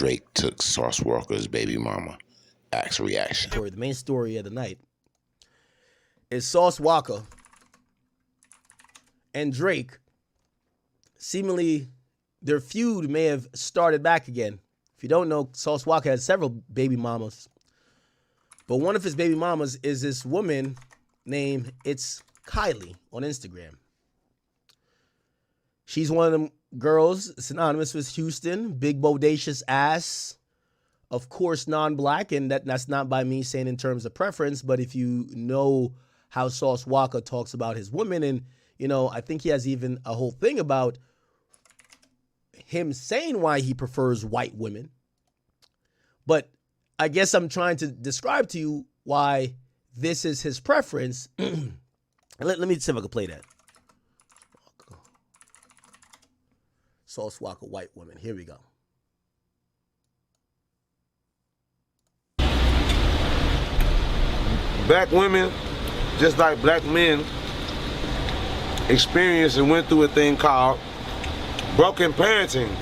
Drake took Sauce Walker's baby mama. Axe reaction. The main story of the night is Sauce Walka and Drake. Seemingly, their feud may have started back again. If you don't know, Sauce Walka has several baby mamas. But one of his baby mamas is this woman named It's Kylie on Instagram. She's one of them girls synonymous with Houston, big bodacious ass, of course non-black, and that's not by me saying in terms of preference, but if you know how Sauce Walka talks about his women, and I think he has even a whole thing about him saying why he prefers white women. But I guess I'm trying to describe to you why this is his preference. let me see if I can play that. Sauce Walka, white women. Here we go. Black women, just like black men, experienced and went through a thing called broken parenting,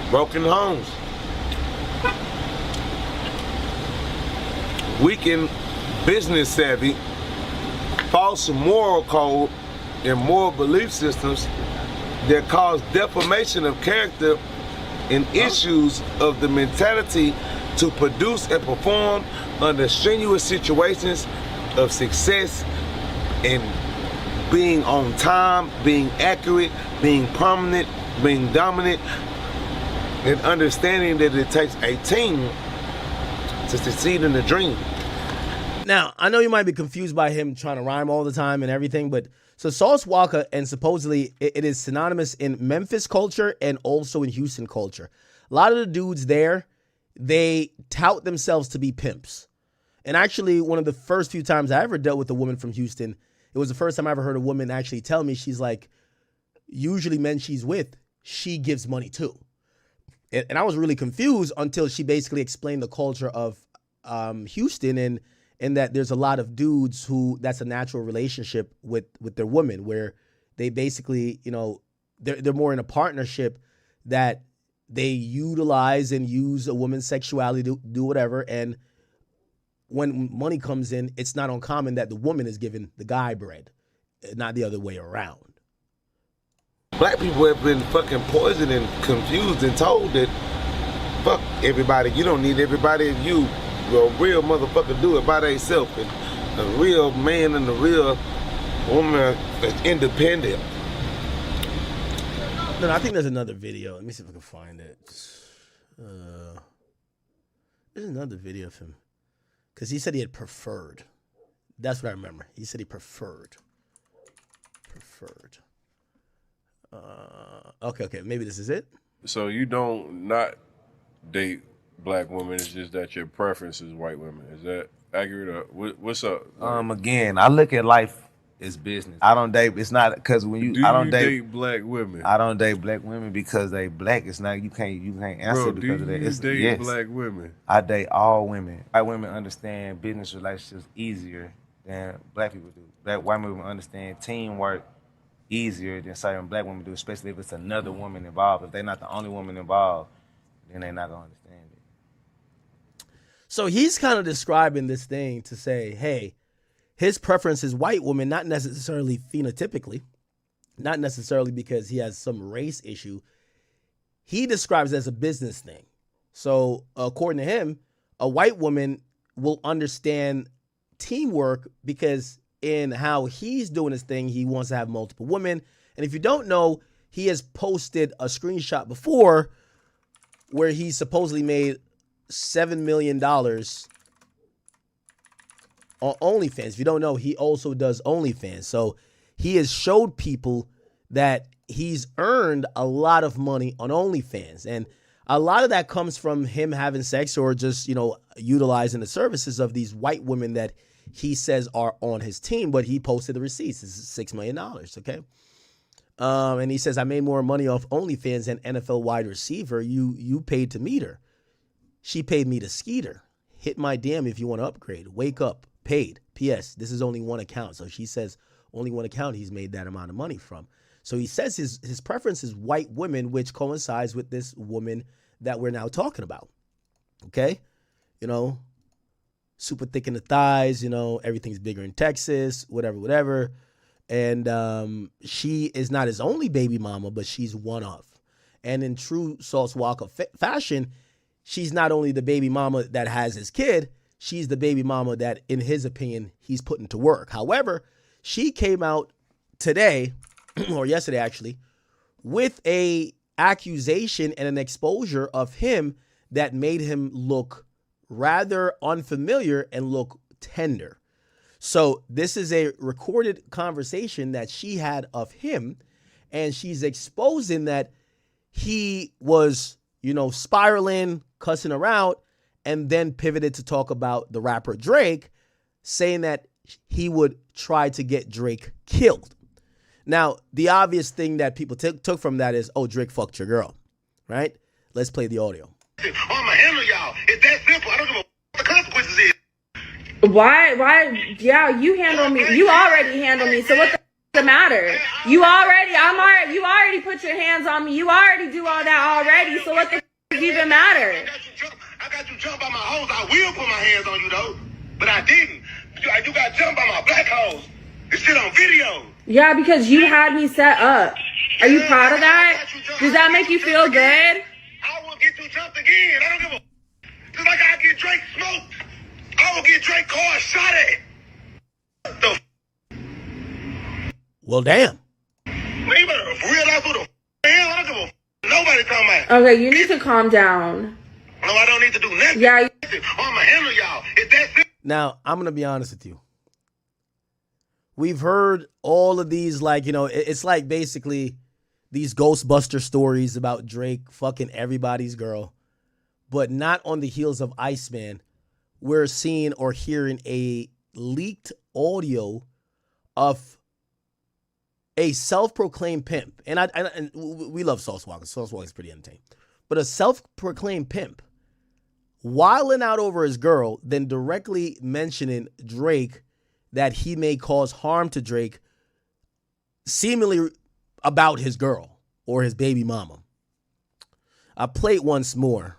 broken homes, weakened business savvy, false moral code, and moral belief systems that cause deformation of character and issues of the mentality to produce and perform under strenuous situations of success and being on time, being accurate, being prominent, being dominant, and understanding that it takes a team to succeed in the dream. Now, I know you might be confused by him trying to rhyme all the time and everything, but so Sauce Walka, and supposedly it is synonymous in Memphis culture and also in Houston culture. A lot of the dudes there, they tout themselves to be pimps. And actually, one of the first few times I ever dealt with a woman from Houston, it was the first time I ever heard a woman actually tell me, she's like, usually men she's with, she gives money to. And I was really confused until she basically explained the culture of Houston and that there's a lot of dudes who that's a natural relationship with their women, where they basically, they're more in a partnership that they utilize and use a woman's sexuality to do whatever. And when money comes in, it's not uncommon that the woman is giving the guy bread, not the other way around. Black people have been fucking poisoned and confused and told that fuck everybody. You don't need everybody. If you a real motherfucker do it by themselves, and a real man and a real woman that's independent. No, I think there's another video. Let me see if I can find it. There's another video of him. Because he said he had preferred. That's what I remember. He said he preferred. Okay. Maybe this is it. So you don't not date black women, it's just that your preference is white women. Is that accurate? Or what's up? Again, I look at life as business. I don't date. It's not because when you. Do I don't you date black women? I don't date black women because they black. It's not. You can't answer Bro, because of that. Do you date yes. black women? I date all women. White women understand business relationships easier than black people do. White women understand teamwork easier than certain black women do, especially if it's another woman involved. If they're not the only woman involved, then they're not gonna understand it. So he's kind of describing this thing to say, hey, his preference is white women, not necessarily phenotypically, not necessarily because he has some race issue. He describes it as a business thing. So according to him, a white woman will understand teamwork because in how he's doing his thing, he wants to have multiple women. And if you don't know, he has posted a screenshot before where he supposedly made $7 million on OnlyFans. If you don't know, he also does OnlyFans. So he has showed people that he's earned a lot of money on OnlyFans. And a lot of that comes from him having sex or just, utilizing the services of these white women that he says are on his team. But he posted the receipts. This is $6 million, okay? And he says, I made more money off OnlyFans than NFL wide receiver. You paid to meet her. She paid me to skeeter. Hit my DM if you want to upgrade. Wake up. Paid. P.S. This is only one account. So she says only one account he's made that amount of money from. So he says his preference is white women, which coincides with this woman that we're now talking about. Okay? You know, super thick in the thighs, you know, everything's bigger in Texas, whatever. And she is not his only baby mama, but she's one of. And in true Sauce Walka fashion, she's not only the baby mama that has his kid, she's the baby mama that, in his opinion, he's putting to work. However, she came out today, or yesterday actually, with a accusation and an exposure of him that made him look rather unfamiliar and look tender. So this is a recorded conversation that she had of him, and she's exposing that he was, you know, spiraling, cussing her out, and then pivoted to talk about the rapper Drake, saying that he would try to get Drake killed. Now, the obvious thing that people took from that is, oh, Drake fucked your girl, right? Let's play the audio. I'ma handle y'all. It's that simple. I don't give a what the consequences is. Why? Yeah, you handle me. You already handle me. So what the matter? You already put your hands on me. You already do all that already. So what the even matter? I got you jumped by my hoes. I will put my hands on you though, but I didn't. You got jumped by my black hoes. This shit on video. Yeah, because you had me set up. Are you proud of that? Does that make you feel good? I will get you jumped again. I don't give a. Just like I get Drake smoked, I will get Drake car shot at. The Well, damn. man, you better realize who the hell. I don't give a. Nobody talking about. Okay, you need to calm down. No, I don't need to do nothing. Yeah. I'ma handle y'all. It's that simple. Now, I'm going to be honest with you. We've heard all of these, like, you know, it's like basically these Ghostbuster stories about Drake fucking everybody's girl, but not on the heels of Iceman. We're seeing or hearing a leaked audio of a self-proclaimed pimp. And we love Sauce Walka. Sauce Walka is pretty entertaining. But a self-proclaimed pimp wilding out over his girl, then directly mentioning Drake, that he may cause harm to Drake, seemingly about his girl or his baby mama. I play it once more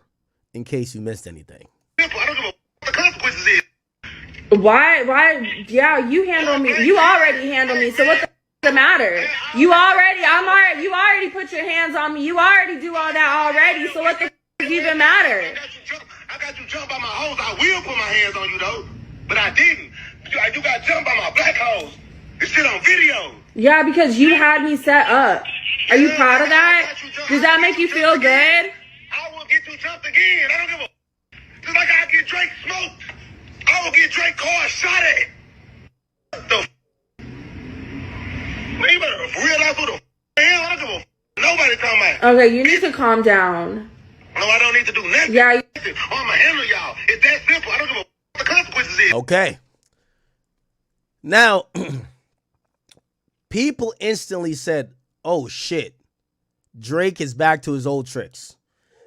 in case you missed anything. Simple. I don't give a what the consequences is. Why? Yeah, you handle me. You already handle me. So what the matter? You already put your hands on me. You already do all that already. So what the even matter? I got you jumped by my hoes. I will put my hands on you though, but I didn't. You got jumped by my black hoes. This shit on video. Yeah, because you had me set up. Are you proud of that? Does that make you feel good? I will get you jumped again. I don't give a. Just like I get Drake smoked, I will get Drake car shot at. The man, you better realize who the hell. I don't give a. Nobody talking about. Okay, you need to calm down. No, I don't need to do nothing. Yeah. I'ma handle y'all. It's that simple. I don't give a what the consequences is. Okay. Now, people instantly said, oh, shit, Drake is back to his old tricks.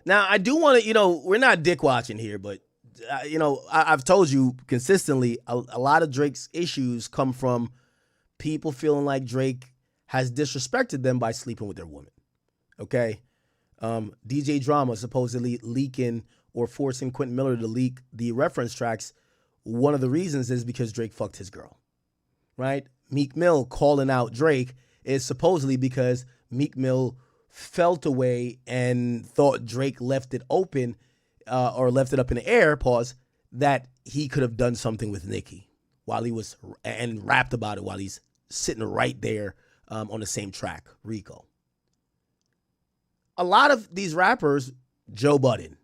Now, I do want to, you know, we're not dick watching here, but, you know, I've told you consistently, a lot of Drake's issues come from people feeling like Drake has disrespected them by sleeping with their woman. Okay? DJ Drama supposedly leaking or forcing Quentin Miller to leak the reference tracks. One of the reasons is because Drake fucked his girl. Right? Meek Mill calling out Drake is supposedly because Meek Mill felt away and thought Drake left it open or left it up in the air, pause, that he could have done something with Nicki while he was, and rapped about it while he's sitting right there on the same track, Rico. A lot of these rappers, Joe Budden.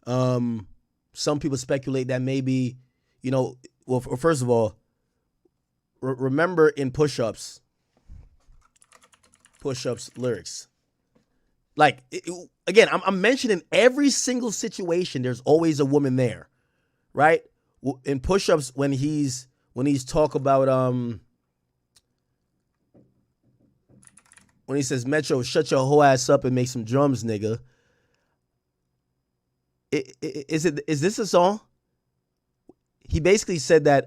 Some people speculate that maybe, you know, well, first of all, remember in push-ups lyrics. Like, again, I'm mentioning every single situation, there's always a woman there, right? In push-ups, when he's talk about, when he says, Metro, shut your whole ass up and make some drums, nigga. Is this a song? He basically said that,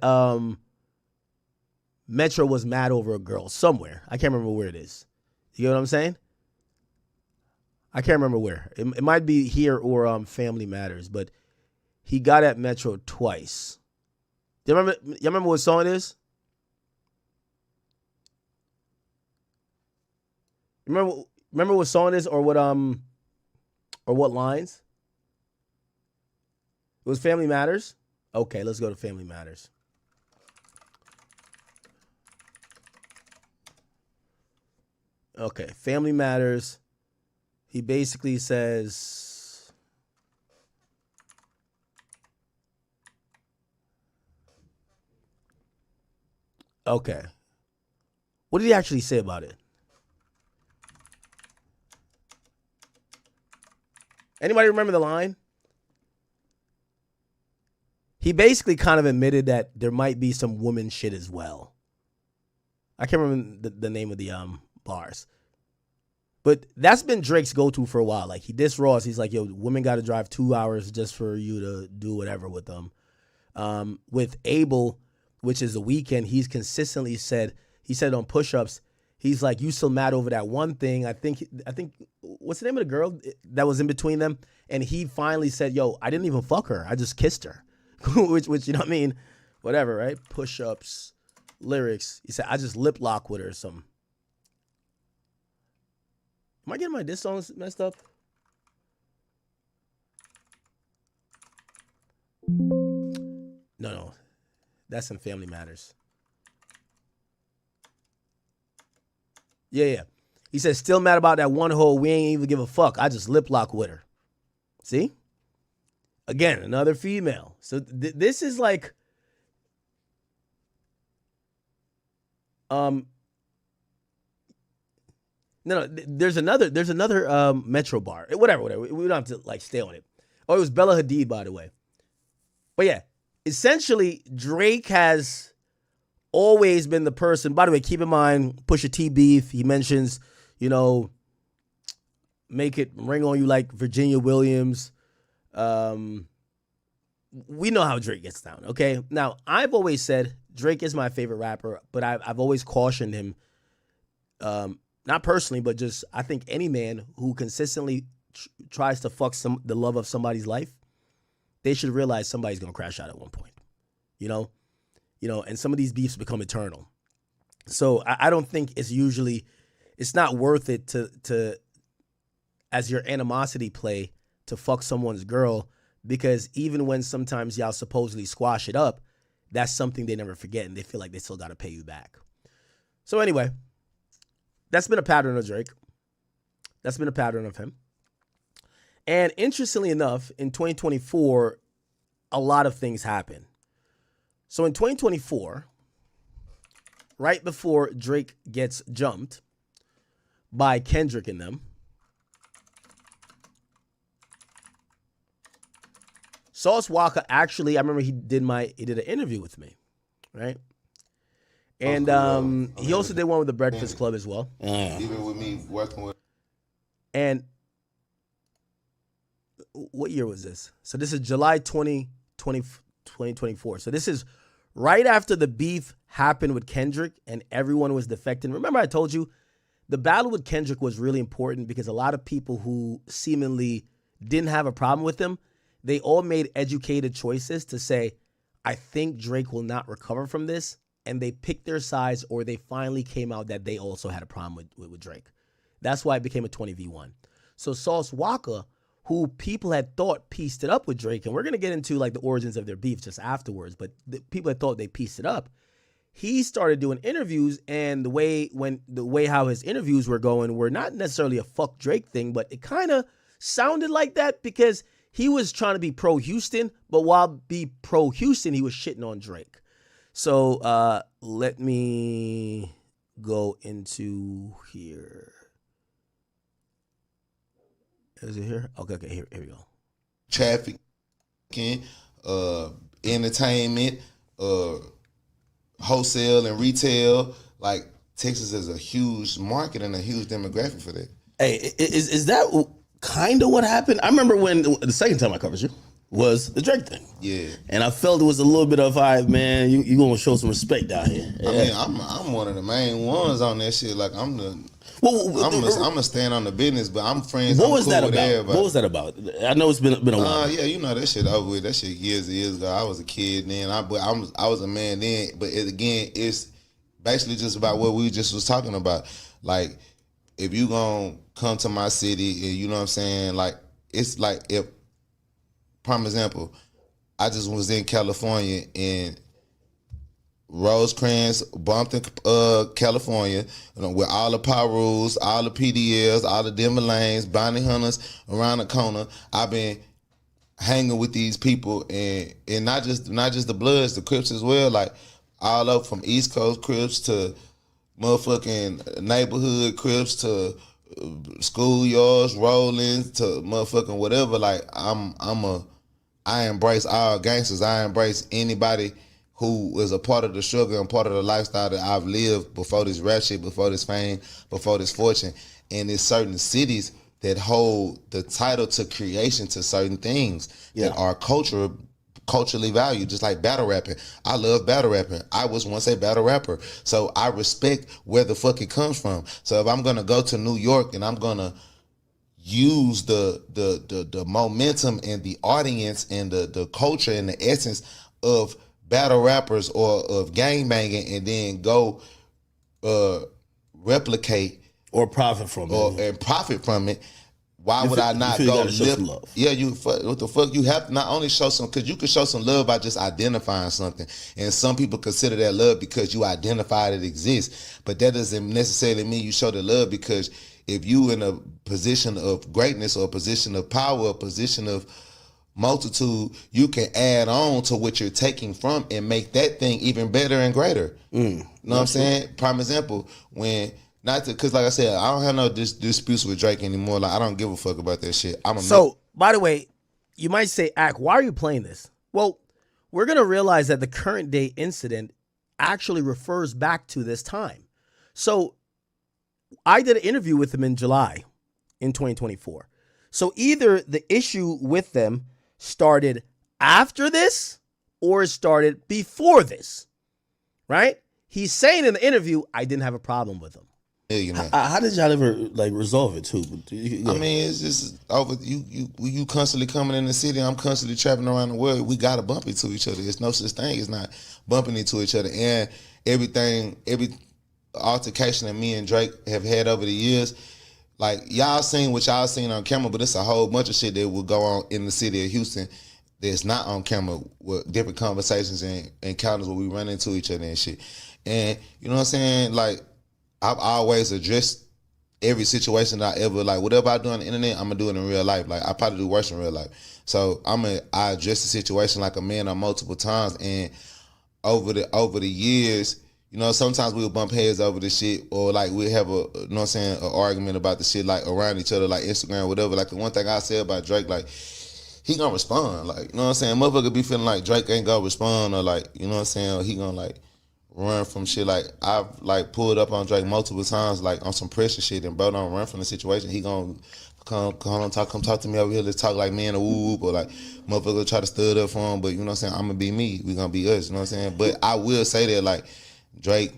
Metro was mad over a girl somewhere. I can't remember where it is. You know what I'm saying? I can't remember where. It might be here or Family Matters, but he got at Metro twice. Do you remember what song it is? Remember what song it is or what lines? It was Family Matters? Okay, let's go to Family Matters. Okay, Family Matters. He basically says, okay. What did he actually say about it? Anybody remember the line? He basically kind of admitted that there might be some woman shit as well. I can't remember the name of the bars. But that's been Drake's go-to for a while. Like, he dissed Ross. He's like, yo, women got to drive 2 hours just for you to do whatever with them. With Abel, which is The Weeknd, he's consistently said, he said on push-ups, he's like, you still mad over that one thing. I think, what's the name of the girl that was in between them? And he finally said, yo, I didn't even fuck her. I just kissed her. which, you know what I mean? Whatever, right? Push-ups, lyrics. He said, I just lip lock with her or something. Am I getting my diss songs messed up? No. That's in Family Matters. Yeah. He says, still mad about that one hoe. We ain't even give a fuck. I just lip lock with her. See? Again, another female. So this is like, no, there's another Metro bar. Whatever. We don't have to like stay on it. Oh, it was Bella Hadid, by the way. But yeah, essentially, Drake has always been the person. By the way, keep in mind, Pusha T beef. He mentions, make it ring on you like Virginia Williams. We know how Drake gets down, okay? Now, I've always said Drake is my favorite rapper, but I've always cautioned him, not personally, but just I think any man who consistently tries to fuck the love of somebody's life, they should realize somebody's going to crash out at one point, and some of these beefs become eternal. So I don't think it's not worth it to as your animosity play to fuck someone's girl, because even when sometimes y'all supposedly squash it up, that's something they never forget and they feel like they still got to pay you back. So anyway, that's been a pattern of Drake. That's been a pattern of him. And interestingly enough, in 2024, a lot of things happen. So in 2024, right before Drake gets jumped by Kendrick and them, Sauce Walka actually, I remember he did an interview with me, right? And he also did one with the Breakfast Club as well. Even with me working with. And what year was this? So this is July 2024. So this is right after the beef happened with Kendrick and everyone was defecting. Remember I told you the battle with Kendrick was really important because a lot of people who seemingly didn't have a problem with him, they all made educated choices to say, I think Drake will not recover from this. And they picked their sides, or they finally came out that they also had a problem with Drake. That's why it became a 20v1. So Sauce Walka, who people had thought pieced it up with Drake, and we're going to get into like the origins of their beef just afterwards, but the people had thought they pieced it up. He started doing interviews, and the way how his interviews were going were not necessarily a fuck Drake thing, but it kind of sounded like that because he was trying to be pro-Houston, but while be pro-Houston, he was shitting on Drake. So let me go into here. Is it here? Okay, here we go. Trafficking, entertainment, wholesale and retail. Like, Texas is a huge market and a huge demographic for that. Hey, is that kind of what happened? I remember when the second time I covered you was the Drake thing. Yeah. And I felt it was a little bit of, all right, man, you gonna show some respect out here. Yeah. I mean, I'm one of the main ones on that shit. Like, I'm the Well, I'm gonna stand on the business, but I'm friends. what I'm was cool that with about? everybody. What was that about? I know it's been a while. Yeah, you know that shit over with. That shit years and years ago. I was a kid then. I was a man then. But again, it's basically just about what we just was talking about. Like, if you gonna come to my city, and you know what I'm saying, like, it's like, if, prime example, I just was in California and Rosecrans bumped in California, you know, with all the power rules, all the PDLs, all the dimmer lanes, bounty hunters around the corner. I've been hanging with these people, and not just the Bloods, the Crips as well, like all up from East Coast Crips to motherfucking neighborhood Crips to schoolyards, rollings to motherfucking whatever. Like, I embrace all gangsters. I embrace anybody who is a part of the struggle and part of the lifestyle that I've lived before this rap shit, before this fame, before this fortune. And there's certain cities that hold the title to creation to certain things that are culturally valued, just like battle rapping. I love battle rapping. I was once a battle rapper. So I respect where the fuck it comes from. So if I'm gonna go to New York and I'm gonna use the momentum and the audience and the culture and the essence of battle rappers or of gang banging, and then go replicate or profit from it, and profit from it. Why would I not you go gotta show live? some love. Yeah, what the fuck? You have to not only show some, because you can show some love by just identifying something, and some people consider that love because you identify that it exists. But that doesn't necessarily mean you show the love, because if you in a position of greatness or a position of power, a position of multitude, you can add on to what you're taking from and make that thing even better and greater. You know what I'm saying? Prime example, because like I said, I don't have no disputes with Drake anymore. Like, I don't give a fuck about that shit. By the way, you might say, Ak, why are you playing this? Well, we're going to realize that the current day incident actually refers back to this time. So I did an interview with him in July in 2024. So either the issue with them started after this or it started before this, right? He's saying in the interview, I didn't have a problem with him. How did y'all ever resolve it too? I mean, it's just over. You constantly coming in the city. I'm constantly traveling around the world. We gotta bump into each other. There's no such thing as not bumping into each other. And every altercation that me and Drake have had over the years, like, y'all seen what y'all seen on camera, but it's a whole bunch of shit that will go on in the city of Houston that's not on camera, with different conversations and encounters where we run into each other and shit. And you know what I'm saying? Like, I've always addressed every situation that I ever, like, whatever I do on the internet, I'm gonna do it in real life. Like, I probably do worse in real life. So I address the situation like a man on multiple times. And over the years, you know, sometimes we'll bump heads over the shit, or like we'll have you know what I'm saying, an argument about the shit, like around each other, like Instagram, whatever. Like, the one thing I say about Drake, like, he gonna respond. Like, you know what I'm saying? Motherfucker be feeling like Drake ain't gonna respond, or like, you know what I'm saying, or he gonna like run from shit. Like, I've like pulled up on Drake multiple times, like on some pressure shit, and bro don't run from the situation. He gonna come talk to me over here. Let's talk like man or whoop, or like motherfucker try to stud up for him. But you know what I'm saying? I'm gonna be me. We gonna be us. You know what I'm saying? But I will say that, like, Drake,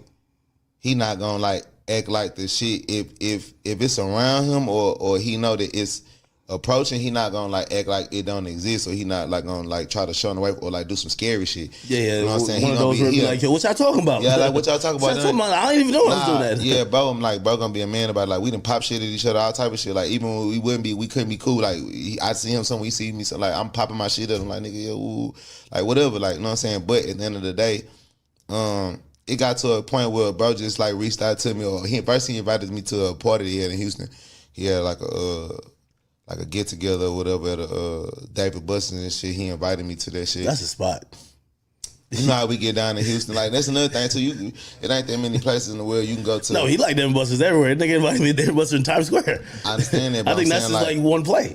he not gonna like act like the shit if it's around him, or he know that it's approaching, he not gonna like act like it don't exist, or he not like gonna like try to shun away or like do some scary shit. Yeah, you know what I'm saying? One of those where be like, yo, what y'all talking about? Yeah, like, what y'all talking about? I don't even know I was doing that. Yeah, bro, I'm like, bro gonna be a man about it. Like, we done pop shit at each other, all type of shit. Like, even when we couldn't be cool. Like, I see him somewhere, he see me, so like, I'm popping my shit up. I'm like, nigga, yo, ooh, like whatever. Like, you know what I'm saying? But at the end of the day, it got to a point where bro just like reached out to me, or he invited me to a party he had in Houston. He had like a get together or whatever at a David Buster's and shit. He invited me to that shit. That's a spot. You know how we get down in Houston. Like, that's another thing too. It ain't that many places in the world you can go to. No, he like David Buster's everywhere. Nigga invited me to David Buster's in Times Square. I understand that. But I think that's just like one play.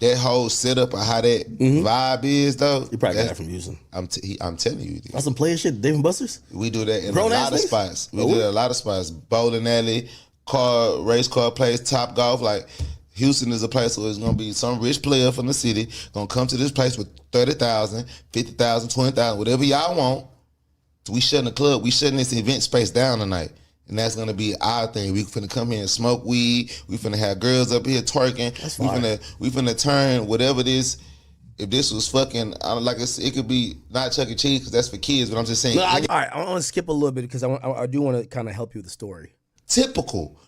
That whole setup of how that vibe is, though. You probably got that from Houston. I'm telling you. That's some player shit, David Buster's? We do that in a lot of spots. We do that in a lot of spots. Bowling alley, race car place, Top Golf. Like, Houston is a place where it's going to be some rich player from the city going to come to this place with 30,000, 50,000, 20,000, whatever y'all want. So we shutting the club. We shutting this event space down tonight. And that's gonna be our thing. We finna come here and smoke weed. We finna have girls up here twerking. We finna turn whatever this. If this was fucking, like I said, it could be not Chuck E. Cheese because that's for kids. But I'm just saying. All right, I want to skip a little bit because I do want to kind of help you with the story. Typical.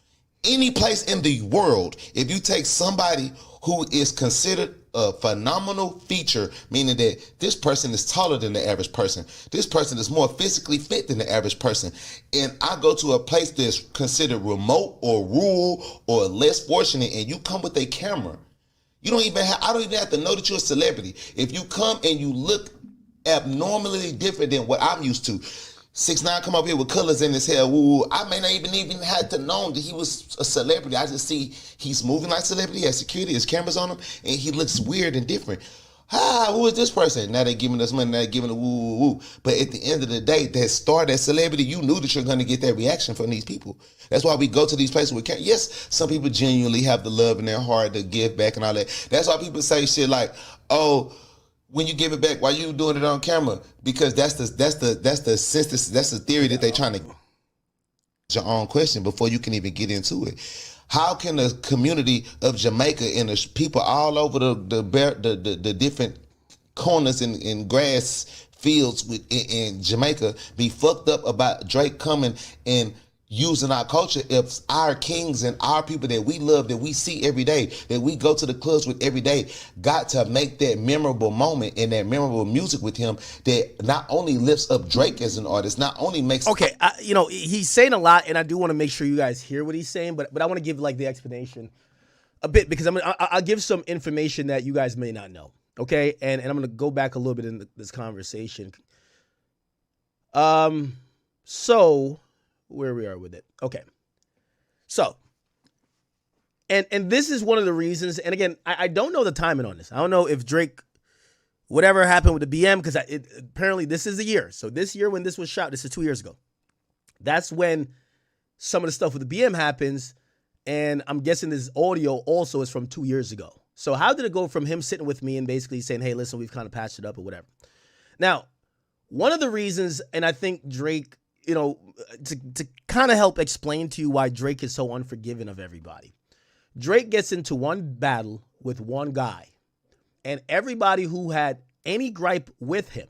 Any place in the world, if you take somebody who is considered a phenomenal feature, meaning that this person is taller than the average person, this person is more physically fit than the average person, and I go to a place that's considered remote or rural or less fortunate, and you come with a camera, I don't even have to know that you're a celebrity. If you come and you look abnormally different than what I'm used to, 6ix9ine come up here with colors in his hair. Woo, I may not even had to know that he was a celebrity. I just see he's moving like celebrity. He has security, his cameras on him, and he looks weird and different. Who is this person? Now they're giving us money, now they're giving a woo. But at the end of the day, that celebrity, you knew that you're going to get that reaction from these people. That's why we go to these places with cameras. Yes, some people genuinely have the love in their heart to give back and all that. That's why people say shit like, oh, when you give it back, why you doing it on camera? Because that's the theory that they trying to your own question before you can even get into it. How can the community of Jamaica and the people all over the different corners and grass fields in Jamaica be fucked up about Drake coming and using our culture if our kings and our people that we love, that we see every day, that we go to the clubs with every day, got to make that memorable moment and that memorable music with him that not only lifts up Drake as an artist, not only makes... Okay, he's saying a lot, and I do want to make sure you guys hear what he's saying, but I want to give like the explanation a bit because I'll give some information that you guys may not know, okay? And I'm going to go back a little bit in this conversation. So... where we are with it. Okay. So, and this is one of the reasons, and again, I don't know the timing on this. I don't know if Drake, whatever happened with the BM, because apparently this is the year. So this year when this was shot, this is 2 years ago. That's when some of the stuff with the BM happens, and I'm guessing this audio also is from 2 years ago. So how did it go from him sitting with me and basically saying, hey, listen, we've kind of patched it up or whatever. Now, one of the reasons, and I think Drake, to kind of help explain to you why Drake is so unforgiving of everybody. Drake gets into one battle with one guy, and everybody who had any gripe with him,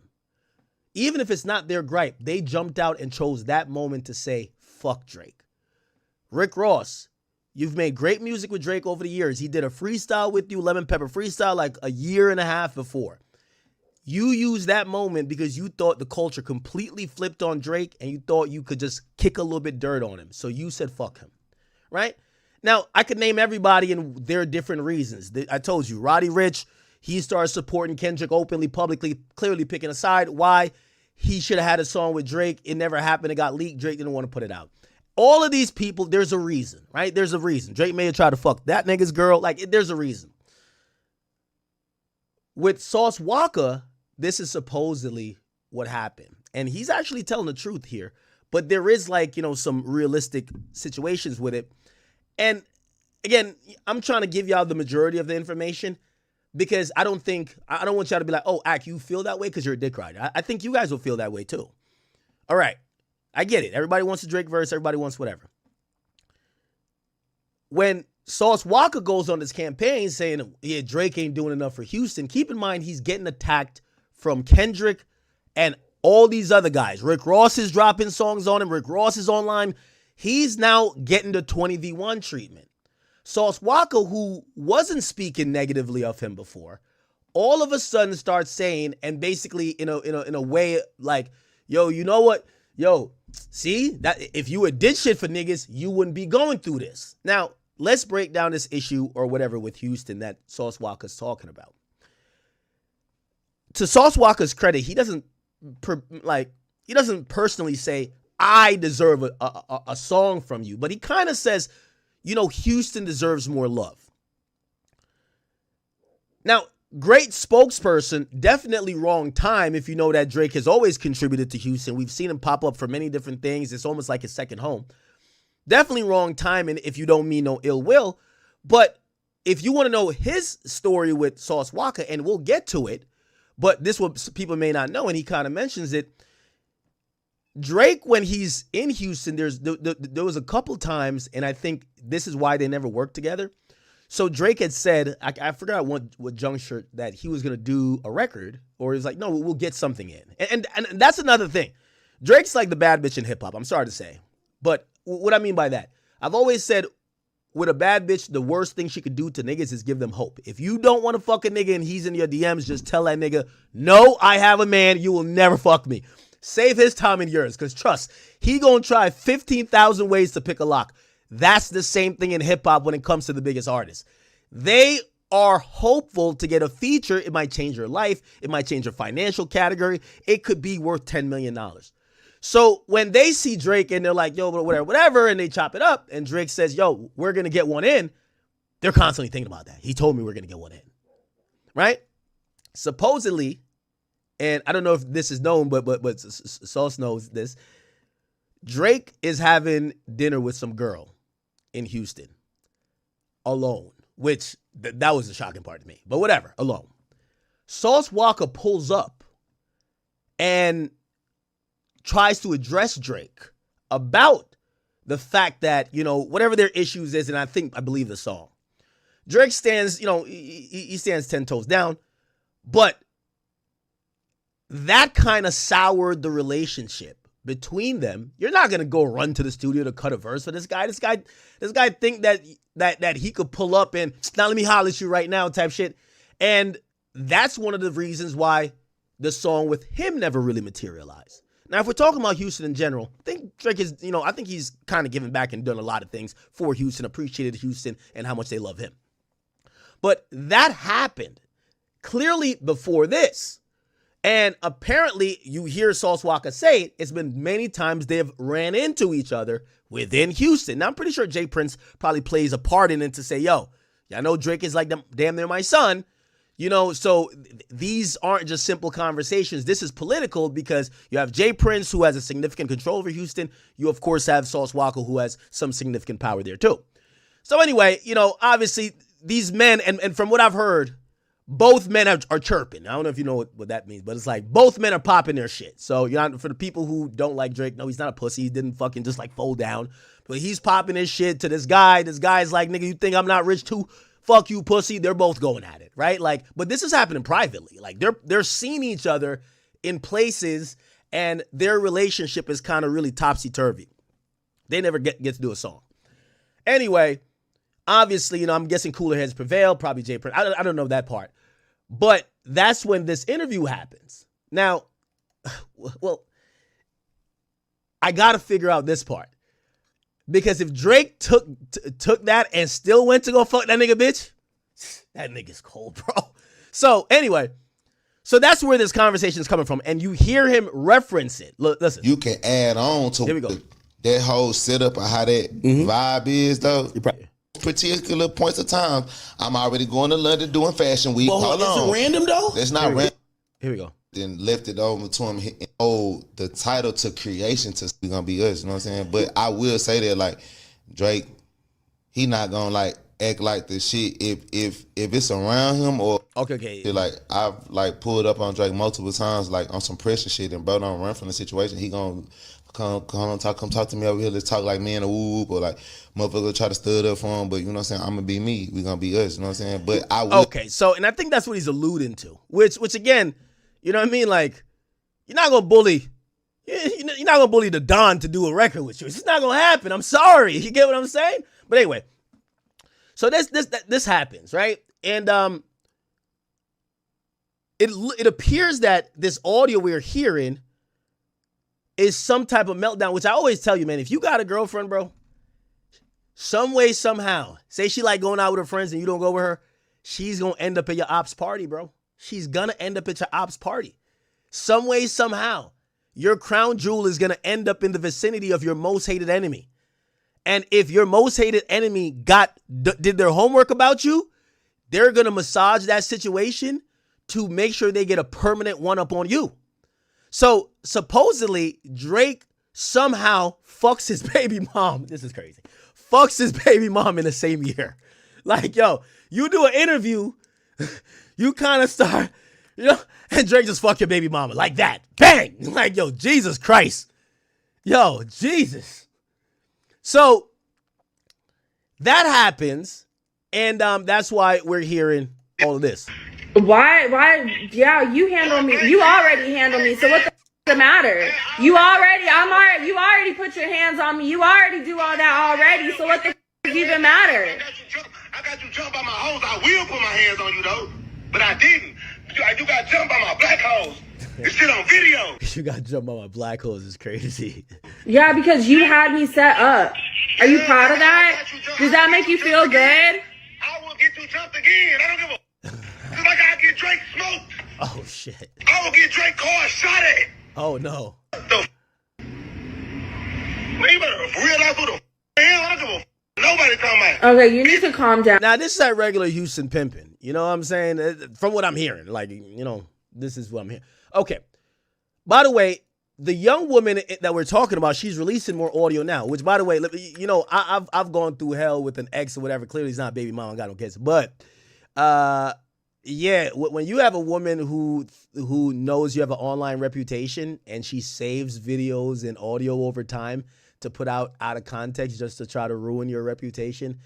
even if it's not their gripe, they jumped out and chose that moment to say, fuck Drake. Rick Ross, you've made great music with Drake over the years. He did a freestyle with you, Lemon Pepper freestyle, like a year and a half before. You used that moment because you thought the culture completely flipped on Drake and you thought you could just kick a little bit dirt on him. So you said, fuck him, right? Now, I could name everybody and their different reasons. I told you, Roddy Ricch, he started supporting Kendrick openly, publicly, clearly picking a side. Why? He should have had a song with Drake. It never happened. It got leaked. Drake didn't want to put it out. All of these people, there's a reason, right? There's a reason. Drake may have tried to fuck that nigga's girl. There's a reason. With Sauce Walka, this is supposedly what happened. And he's actually telling the truth here. But there is some realistic situations with it. And again, I'm trying to give y'all the majority of the information because I don't want y'all to be like, oh, Ak, you feel that way because you're a dick rider. I think you guys will feel that way too. All right. I get it. Everybody wants a Drake verse. Everybody wants whatever. When Sauce Walka goes on this campaign saying, yeah, Drake ain't doing enough for Houston, keep in mind he's getting attacked from Kendrick and all these other guys. Rick Ross is dropping songs on him. Rick Ross is online. He's now getting the 20v1 treatment. Sauce Walka, who wasn't speaking negatively of him before, all of a sudden starts saying, and basically in a way like, yo, you know what? Yo, see, that if you had did shit for niggas, you wouldn't be going through this. Now, let's break down this issue or whatever with Houston that Sauce Walka's talking about. To Sauce Walka's credit, he doesn't personally say, I deserve a song from you. But he kind of says, Houston deserves more love. Now, great spokesperson, definitely wrong time if you know that Drake has always contributed to Houston. We've seen him pop up for many different things. It's almost like his second home. Definitely wrong timing if you don't mean no ill will. But if you want to know his story with Sauce Walka, and we'll get to it, but this what people may not know, and he kind of mentions it. Drake, when he's in Houston, there was a couple times, and I think this is why they never worked together. So Drake had said, I forgot what juncture, that he was going to do a record, or he was like, no, we'll get something in. And that's another thing. Drake's like the bad bitch in hip hop, I'm sorry to say. But what I mean by that, I've always said, with a bad bitch, the worst thing she could do to niggas is give them hope. If you don't want to fuck a nigga and he's in your DMs, just tell that nigga, no, I have a man, you will never fuck me. Save his time and yours, because trust, he gonna try 15,000 ways to pick a lock. That's the same thing in hip-hop when it comes to the biggest artists. They are hopeful to get a feature. It might change your life. It might change your financial category. It could be worth $10 million. So when they see Drake and they're like, yo, whatever, and they chop it up, and Drake says, yo, we're gonna get one in, they're constantly thinking about that. He told me we're gonna get one in, right? Supposedly, and I don't know if this is known, but Sauce knows this, Drake is having dinner with some girl in Houston alone, which that was the shocking part to me. But whatever, alone. Sauce Walka pulls up and tries to address Drake about the fact that, whatever their issues is, and I believe the song. Drake stands, he stands 10 toes down, but that kind of soured the relationship between them. You're not gonna go run to the studio to cut a verse for this guy. This guy think that he could pull up and, now let me holler at you right now type shit. And that's one of the reasons why the song with him never really materialized. Now, if we're talking about Houston in general, I think Drake is, I think he's kind of given back and done a lot of things for Houston, appreciated Houston and how much they love him. But that happened clearly before this. And apparently, you hear Sauce Walka say it, it's been many times they've ran into each other within Houston. Now, I'm pretty sure Jay Prince probably plays a part in it to say, yo, I know Drake is like damn near my son. So these aren't just simple conversations. This is political because you have Jay Prince, who has a significant control over Houston. You, of course, have Sauce Walka, who has some significant power there, too. So anyway, obviously, these men, and from what I've heard, both men are chirping. I don't know if you know what that means, but it's like both men are popping their shit. So for the people who don't like Drake, no, he's not a pussy. He didn't fucking just like fold down. But he's popping his shit to this guy. This guy's like, nigga, you think I'm not rich too? Fuck you, pussy. They're both going at it, right? Like, but this is happening privately. Like they're seeing each other in places, and their relationship is kind of really topsy-turvy. They never get to do a song. Anyway, obviously, I'm guessing cooler heads prevail. Probably Jay Prince. I don't know that part. But that's when this interview happens. Now, well, I got to figure out this part. Because if Drake took that and still went to go fuck that nigga bitch, that nigga's cold, bro. So anyway, so that's where this conversation is coming from. And you hear him reference it. Look, listen. You can add on to Here we go. That whole setup of how that vibe is, though. Particular points of time, I'm already going to London doing fashion week. Well, is it random, though? That's not random. Here we go. Then left it over to him and owed the title to creation to Gonna Be Us, you know what I'm saying? But I will say that, like, Drake, he not gonna like act like the shit if it's around him or okay. Like I've like pulled up on Drake multiple times, like on some pressure shit, and bro don't run from the situation. He gonna come talk to me over here. Let's talk like me and a whoop, or like motherfucker try to stud up for him. But you know what I'm saying? I'm gonna be me. We gonna be us. You know what I'm saying? But I will. Okay, so and I think that's what he's alluding to, which again, you know what I mean? Like, you're not gonna bully. You're not gonna bully the Don to do a record with you. It's just not gonna happen. I'm sorry. You get what I'm saying? But anyway, so this happens, right? And it appears that this audio we're hearing is some type of meltdown, which I always tell you, man, if you got a girlfriend, bro, some way, somehow, say she like going out with her friends and you don't go with her, she's gonna end up at your ops party, bro. She's gonna end up at your ops party. Some way, somehow, your crown jewel is gonna end up in the vicinity of your most hated enemy. And if your most hated enemy did their homework about you, they're gonna massage that situation to make sure they get a permanent one-up on you. So supposedly Drake somehow fucks his baby mom. This is crazy. Fucks his baby mom in the same year. Like, yo, you do an interview, you kind of start, and Drake just fuck your baby mama like that. Bang! Like, yo, Jesus Christ. Yo, Jesus. So that happens, and that's why we're hearing all of this. Why, yeah, you handle me. You already handle me. So what the matter? You already put your hands on me. You already do all that already. So what the even matter? I got you jumped by my hoes. I will put my hands on you though, but I didn't. You got jumped by my black hoes. This shit on video. You got jumped by my black holes is crazy. Yeah, because you had me set up. Are you proud of that? Does that make you feel good? I will get you jumped again. I don't give a. Cause like I get Drake smoked. Oh shit. I will get Drake car shot at. Oh no. Man, you better realize who the hell. I don't give a. Nobody talking about. Okay, you need to calm down. Now this is that regular Houston pimping. You know what I'm saying? From what I'm hearing, like, you know, this is what I'm hearing. Okay. By the way, the young woman that we're talking about, she's releasing more audio now. Which, by the way, you know, I've gone through hell with an ex or whatever. Clearly, he's not baby mama. I got no kids. But, yeah, when you have a woman who knows you have an online reputation and she saves videos and audio over time to put out of context just to try to ruin your reputation,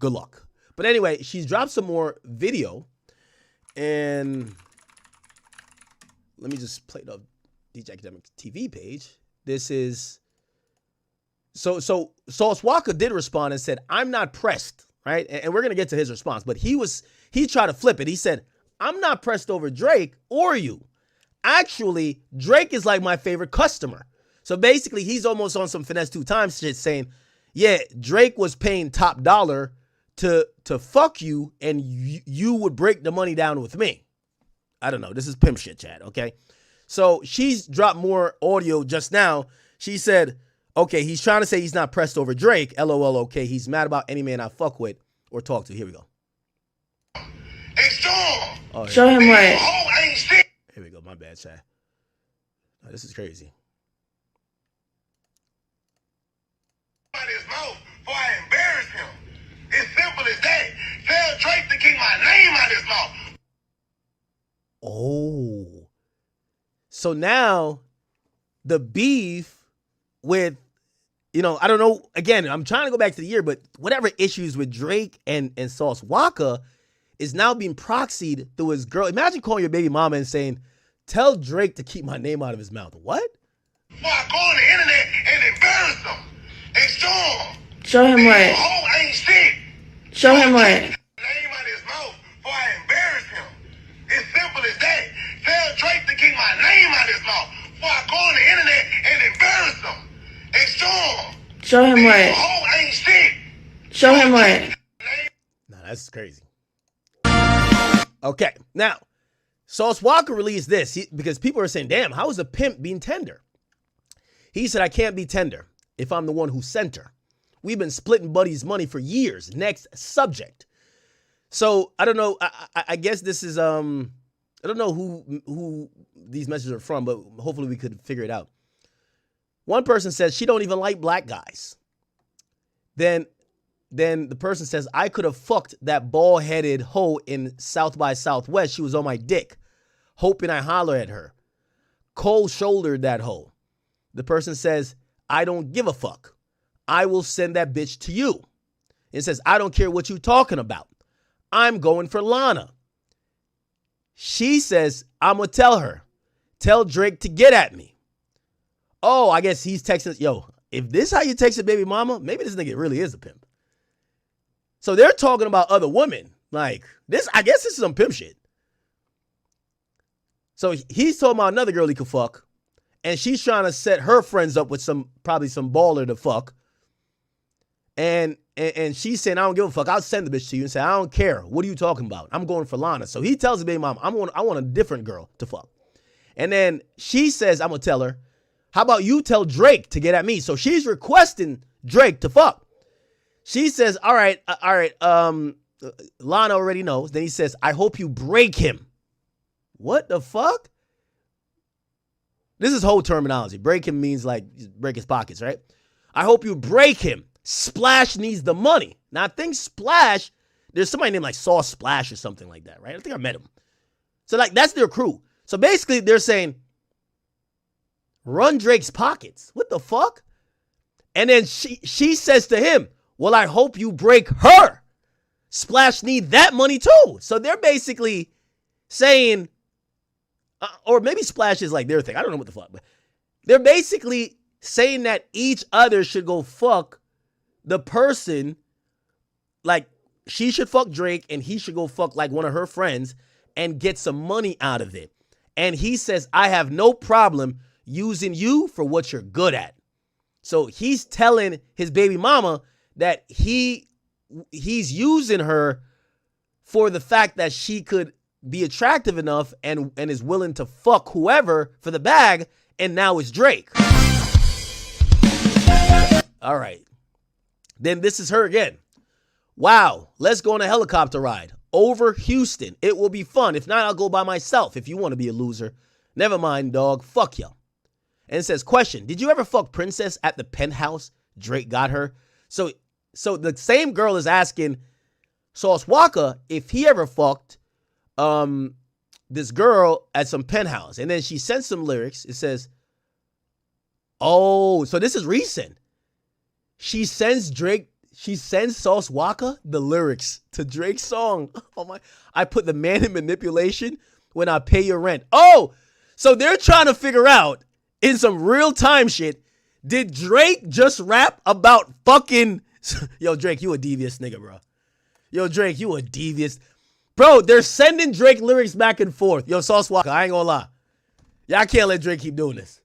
good luck. But anyway, she's dropped some more video, and let me just play the DJ Akademiks TV page. This is so Sauce Walka did respond and said, "I'm not pressed." Right? And we're going to get to his response, but he tried to flip it. He said, "I'm not pressed over Drake or you. Actually, Drake is like my favorite customer." So basically, he's almost on some finesse 2 times shit saying, yeah, Drake was paying top dollar to fuck you, and you would break the money down with me. I don't know. This is pimp shit, Chad, okay? So she's dropped more audio just now. She said, okay, he's trying to say he's not pressed over Drake. LOL, okay. He's mad about any man I fuck with or talk to. Here we go. Hey, Storm. Oh, Show him what. Oh, ain't shit. Here we go. My bad, Chad. Oh, this is crazy. Out his mouth before I embarrass him. It's simple as that. Tell Drake to keep my name out his mouth. Oh. So now the beef with, you know, I don't know. Again, I'm trying to go back to the year, but whatever issues with Drake and Sauce Walka is now being proxied through his girl. Imagine calling your baby mama and saying, tell Drake to keep my name out of his mouth. What? Before I go on the internet and embarrass him. Hey, Storm. Show him what. Oh, ain't shit. Show him what. Name out his mouth before I embarrass him. It's simple as that. Tell Drake to keep my name out his mouth before I go on the internet and embarrass him. Hey, Storm. Show him what. Oh, ain't shit. Show him what. Nah, that's crazy. Okay, now, Sauce Walka released this because people are saying, damn, how is a pimp being tender? He said, I can't be tender if I'm the one who sent her. We've been splitting buddies' money for years. Next subject. So, I don't know. I guess this is, I don't know who these messages are from, but hopefully we could figure it out. One person says she don't even like black guys. Then the person says, I could have fucked that bald-headed hoe in South by Southwest. She was on my dick, hoping I holler at her. Cold-shouldered that hoe. The person says, I don't give a fuck. I will send that bitch to you. It says, I don't care what you talking about. I'm going for Lana. She says, I'm going to tell her. Tell Drake to get at me. Oh, I guess he's texting. Yo, if this how you text a baby mama, maybe this nigga really is a pimp. So they're talking about other women. Like, this, I guess this is some pimp shit. So he's talking about another girl he could fuck. And she's trying to set her friends up with probably some baller to fuck. And she's saying, I don't give a fuck. I'll send the bitch to you and say, I don't care. What are you talking about? I'm going for Lana. So he tells the baby mom, I want a different girl to fuck. And then she says, I'm going to tell her, how about you tell Drake to get at me? So she's requesting Drake to fuck. She says, all right. Lana already knows. Then he says, I hope you break him. What the fuck? This is whole terminology. Break him means like break his pockets, right? I hope you break him. Splash needs the money. Now, I think Splash, there's somebody named like Sauce Splash or something like that, right? I think I met him. So, like, that's their crew. So, basically, they're saying, run Drake's pockets. What the fuck? And then she says to him, well, I hope you break her. Splash need that money too. So they're basically saying, or maybe Splash is like their thing. I don't know what the fuck, but they're basically saying that each other should go fuck the person. Like she should fuck Drake and he should go fuck like one of her friends and get some money out of it. And he says, I have no problem using you for what you're good at. So he's telling his baby mama that he's using her for the fact that she could be attractive enough and is willing to fuck whoever for the bag, and now it's Drake. All right. Then this is her again. Wow, let's go on a helicopter ride over Houston. It will be fun. If not, I'll go by myself if you want to be a loser. Never mind, dog. Fuck you. And it says, question, did you ever fuck Princess at the penthouse Drake got her? So the same girl is asking Sauce Walka if he ever fucked this girl at some penthouse. And then she sends some lyrics. It says, oh, so this is recent. She sends Sauce Walka the lyrics to Drake's song. Oh my, I put the man in manipulation when I pay your rent. Oh, so they're trying to figure out in some real time shit, did Drake just rap about fucking, yo, Drake, you a devious nigga, bro. Yo, Drake, you a devious. Bro, they're sending Drake lyrics back and forth. Yo, Sauce Walka, I ain't gonna lie. Y'all can't let Drake keep doing this.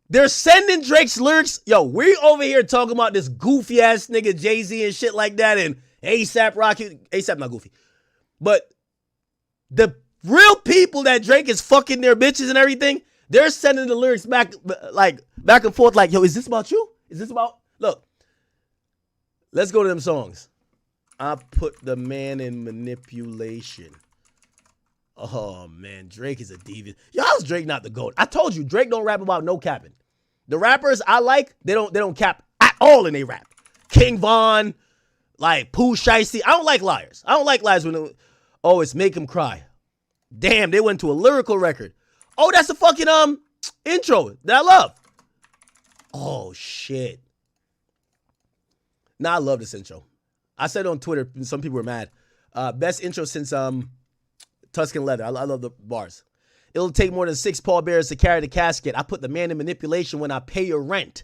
They're sending Drake's lyrics. Yo, we over here talking about this goofy ass nigga Jay-Z and shit like that and A$AP Rocky. A$AP not goofy. But the real people that Drake is fucking their bitches and everything, they're sending the lyrics back and forth like, yo, is this about you? Is this about, look, let's go to them songs. I put the man in manipulation. Oh, man, Drake is a deviant. Yo, how's Drake not the GOAT? I told you, Drake don't rap about no capping. The rappers I like, they don't cap at all in they rap. King Von, like Pooh Shiesty. I don't like liars. I don't like liars when it's make him cry. Damn, they went to a lyrical record. Oh, that's a fucking intro that I love. Oh shit. Nah, I love this intro. I said it on Twitter, and some people were mad. Best intro since Tuscan Leather. I love the bars. It'll take more than 6 pallbearers to carry the casket. I put the man in manipulation when I pay your rent.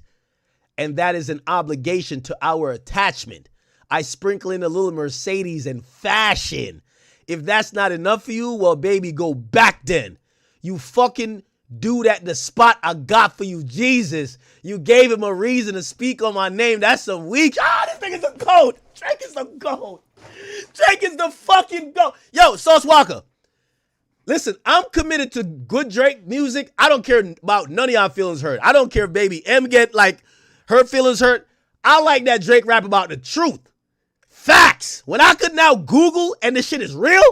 And that is an obligation to our attachment. I sprinkle in a little Mercedes and fashion. If that's not enough for you, well, baby, go back then. You fucking dude at the spot I got for you, Jesus. You gave him a reason to speak on my name. That's some weak. This nigga's a goat. Drake is the goat. Drake is the fucking goat. Yo, Sauce Walka. Listen, I'm committed to good Drake music. I don't care about none of y'all feelings hurt. I don't care if Baby M get like her feelings hurt. I like that Drake rap about the truth. Facts. When I could now Google and this shit is real,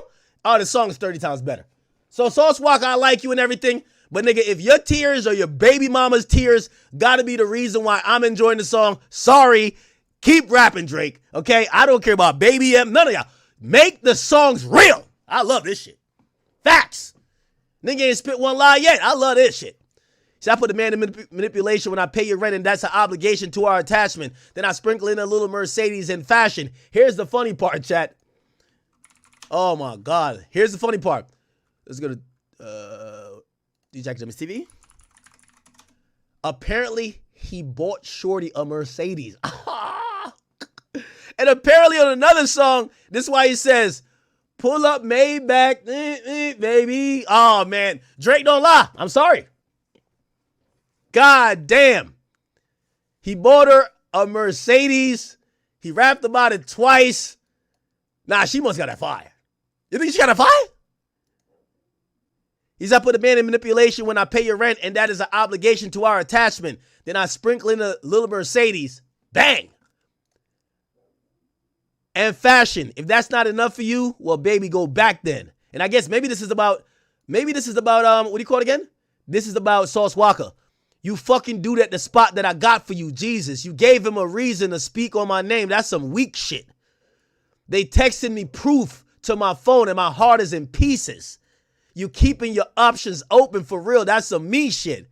the song is 30 times better. So Sauce Walka, I like you and everything. But nigga, if your tears or your baby mama's tears gotta be the reason why I'm enjoying the song, sorry. Keep rapping, Drake. Okay? I don't care about Baby M. None of y'all. Make the songs real. I love this shit. Facts. Nigga ain't spit one lie yet. I love this shit. See, I put the man in manipulation when I pay your rent, and that's an obligation to our attachment. Then I sprinkle in a little Mercedes in fashion. Here's the funny part, chat. Oh my God. Here's the funny part. Let's go to DJ Akademiks TV. Apparently, he bought Shorty a Mercedes. And apparently on another song, this is why he says, pull up Maybach, baby. Oh, man. Drake don't lie. I'm sorry. God damn. He bought her a Mercedes. He rapped about it twice. Nah, she must got that fire. You think she got a fire? He's up with a man in manipulation when I pay your rent, and that is an obligation to our attachment. Then I sprinkle in a little Mercedes. Bang. And fashion. If that's not enough for you, well, baby, go back then. And I guess maybe this is about, what do you call it again? This is about Sauce Walka. You fucking dude at the spot that I got for you, Jesus. You gave him a reason to speak on my name. That's some weak shit. They texted me proof to my phone and my heart is in pieces. You keeping your options open for real. That's some me shit.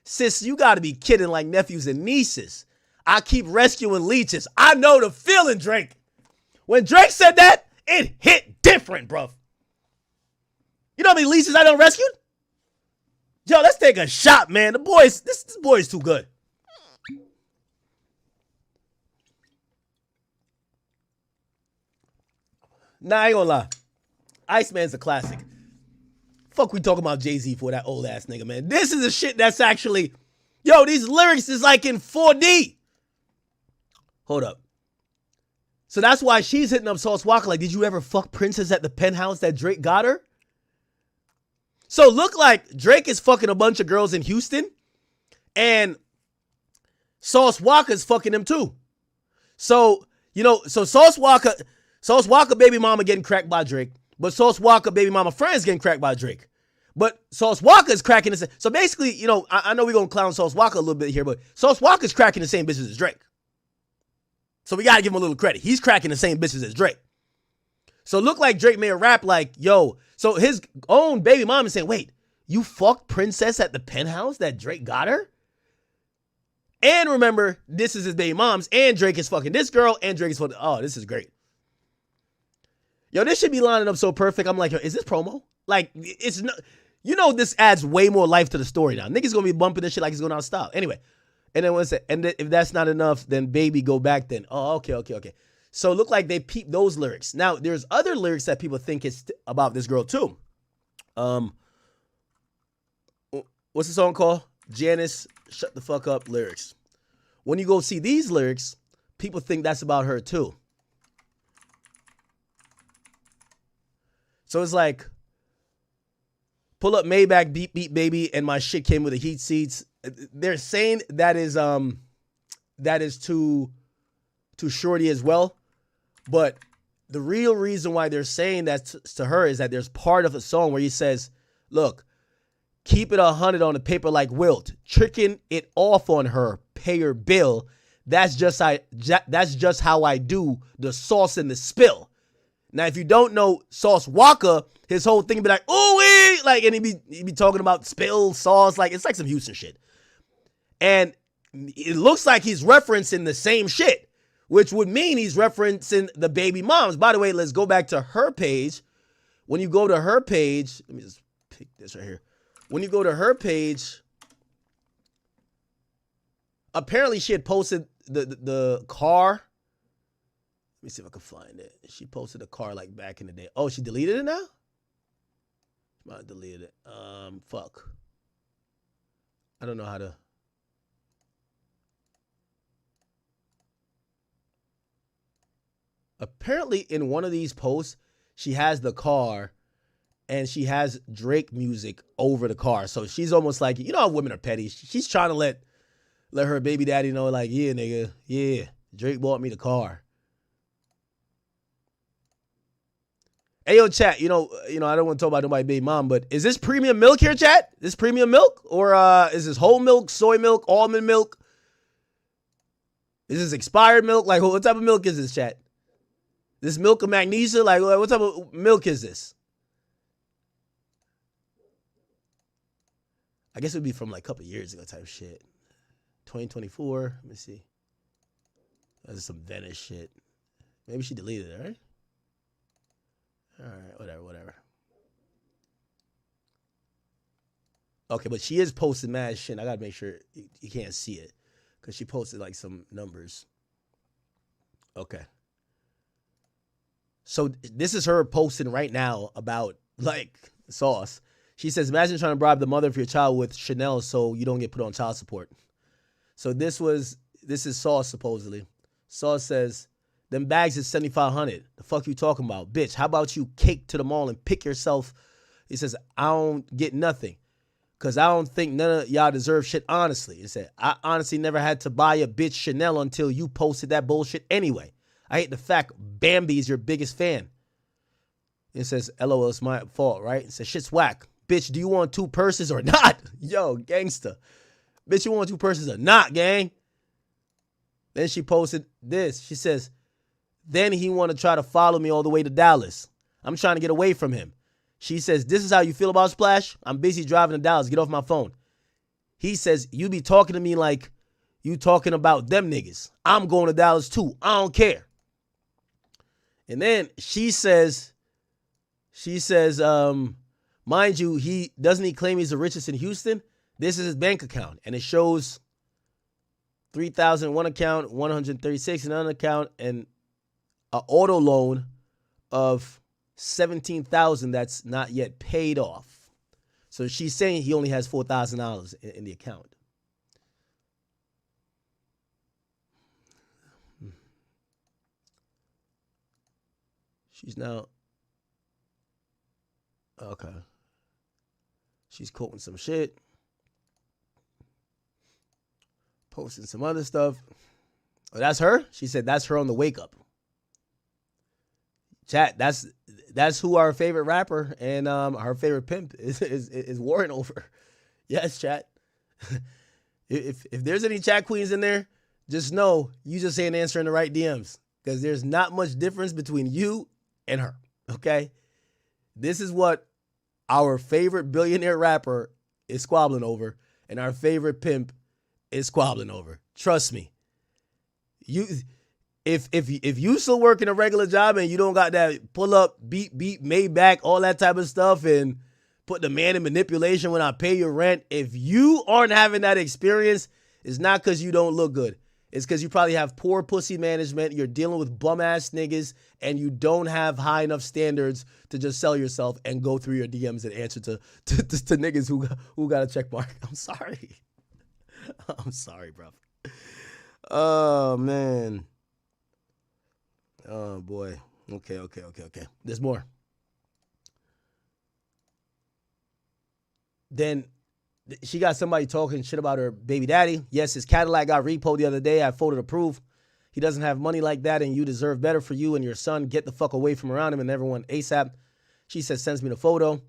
Sis, you gotta be kidding like nephews and nieces. I keep rescuing leeches. I know the feeling, Drake. When Drake said that, it hit different, bruv. You know how many leeches I done rescued? Yo, let's take a shot, man. This boy is too good. Nah, I ain't gonna lie. Iceman's a classic. Fuck we talking about Jay-Z for that old ass nigga, man. This is a shit that's actually... Yo, these lyrics is like in 4D. Hold up. So that's why she's hitting up Sauce Walka like, did you ever fuck Princess at the penthouse that Drake got her? So look like Drake is fucking a bunch of girls in Houston and Sauce Walka's fucking them too. So, so Sauce Walka baby mama getting cracked by Drake, but Sauce Walka baby mama friends getting cracked by Drake. But Sauce Walka is cracking the same. So basically, I know we're going to clown Sauce Walka a little bit here, but Sauce Walka is cracking the same bitches as Drake. So we got to give him a little credit. He's cracking the same bitches as Drake. So look like Drake made a rap like, yo. So his own baby mom is saying, wait, you fucked Princess at the penthouse that Drake got her? And remember, this is his baby mom's, and Drake is fucking this girl, and Drake is fucking, oh, this is great. Yo, this should be lining up so perfect. I'm like, yo, is this promo? Like, it's not, this adds way more life to the story now. Niggas gonna be bumping this shit like it's going out of style. Anyway. And then if that's not enough, then baby go back then. Oh, okay. So look like they peeped those lyrics. Now, there's other lyrics that people think is about this girl too. What's the song called? Janice, Shut the Fuck Up lyrics. When you go see these lyrics, people think that's about her too. So it's like, pull up Maybach, beep, beep, baby, and my shit came with the heat seats. They're saying that is too shorty as well. But the real reason why they're saying that to her is that there's part of a song where he says, look, keep it 100 on the paper like Wilt. Tricking it off on her, pay her bill. That's just how I do the sauce and the spill. Now, if you don't know Sauce Walka, his whole thing be like, ooh, like, and he be talking about spill sauce, like it's like some Houston shit. And it looks like he's referencing the same shit, which would mean he's referencing the baby moms. By the way, let's go back to her page. When you go to her page, let me just pick this right here. When you go to her page, apparently she had posted the car. Let me see if I can find it. She posted a car like back in the day. Oh, she deleted it now? She might have deleted it. Fuck. I don't know how to. Apparently in one of these posts, she has the car and she has Drake music over the car. So she's almost like, how women are petty. She's trying to let her baby daddy know, like, yeah, nigga, yeah, Drake bought me the car. Hey, yo, chat, I don't want to talk about nobody's baby mom, but is this premium milk here, chat? This premium milk? Or is this whole milk, soy milk, almond milk? Is this expired milk? Like, what type of milk is this, chat? This milk of magnesia? Like, what type of milk is this? I guess it would be from like a couple of years ago type shit. 2024. Let me see. That's some Venice shit. Maybe she deleted it, right? All right, whatever. Okay, but she is posting mad shit. I gotta make sure you can't see it because she posted like some numbers. Okay. So this is her posting right now about like sauce. She says, imagine trying to bribe the mother of your child with Chanel so you don't get put on child support. So this is Sauce supposedly. Sauce says, them bags is $7,500. The fuck you talking about? Bitch, how about you cake to the mall and pick yourself? He says, I don't get nothing. Cause I don't think none of y'all deserve shit, honestly. He said, I honestly never had to buy a bitch Chanel until you posted that bullshit anyway. I hate the fact Bambi's your biggest fan. It says, LOL, it's my fault, right? It says, shit's whack. Bitch, do you want 2 purses or not? Yo, gangsta. Bitch, you want 2 purses or not, gang? Then she posted this. She says, then he want to try to follow me all the way to Dallas. I'm trying to get away from him. She says, this is how you feel about Splash? I'm busy driving to Dallas. Get off my phone. He says, you be talking to me like you talking about them niggas. I'm going to Dallas too. I don't care. And then she says, mind you, he claim he's the richest in Houston? This is his bank account. And it shows 3,000 in one account, 136 in another account, and an auto loan of 17,000 that's not yet paid off. So she's saying he only has $4,000 in the account. She's now okay. She's quoting some shit, posting some other stuff. Oh, that's her? She said that's her on the wake up. Chat, that's who our favorite rapper and our favorite pimp is warring over. Yes, chat. If there's any chat queens in there, just know you just ain't answering the right DMs, because there's not much difference between you and her. Okay? This is what our favorite billionaire rapper is squabbling over, and our favorite pimp is squabbling over. Trust me. If you still working a regular job and you don't got that pull up, beat, Maybach, all that type of stuff, and put the man in manipulation when I pay your rent, if you aren't having that experience, it's not because you don't look good. It's because you probably have poor pussy management, you're dealing with bum-ass niggas, and you don't have high enough standards to just sell yourself and go through your DMs and answer to niggas who got a check mark. I'm sorry. I'm sorry, bro. Oh, man. Oh, boy. Okay. There's more. Then she got somebody talking shit about her baby daddy. Yes, his Cadillac got repoed the other day. I voted approve. He doesn't have money like that, and you deserve better for you and your son. Get the fuck away from around him and everyone ASAP. She says, sends me the photo.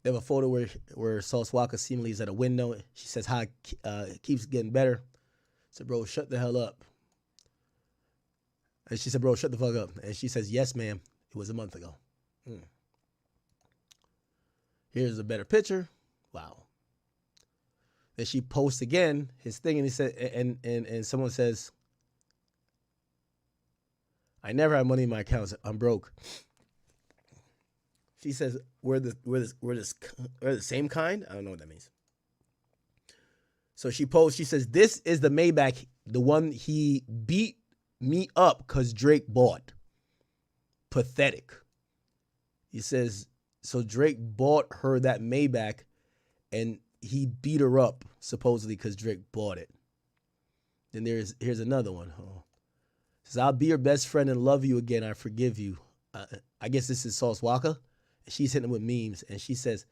They have a photo where Sauce Walka seemingly is at a window. She says, hi, it keeps getting better. I said, bro, shut the hell up. And she said, bro, shut the fuck up. And she says, yes, ma'am. It was a month ago. Here's a better picture. Wow. Then she posts again his thing, and he said, and someone says, I never had money in my accounts. I'm broke. She says, we're the same kind? I don't know what that means. So she posts, she says, this is the Maybach, the one he beat me up because Drake bought. Pathetic. He says, so Drake bought her that Maybach, and he beat her up, supposedly because Drake bought it. Then here's another one. Oh. Says, I'll be your best friend and love you again. I forgive you. I guess this is Sauce Walka. She's hitting him with memes, and she says,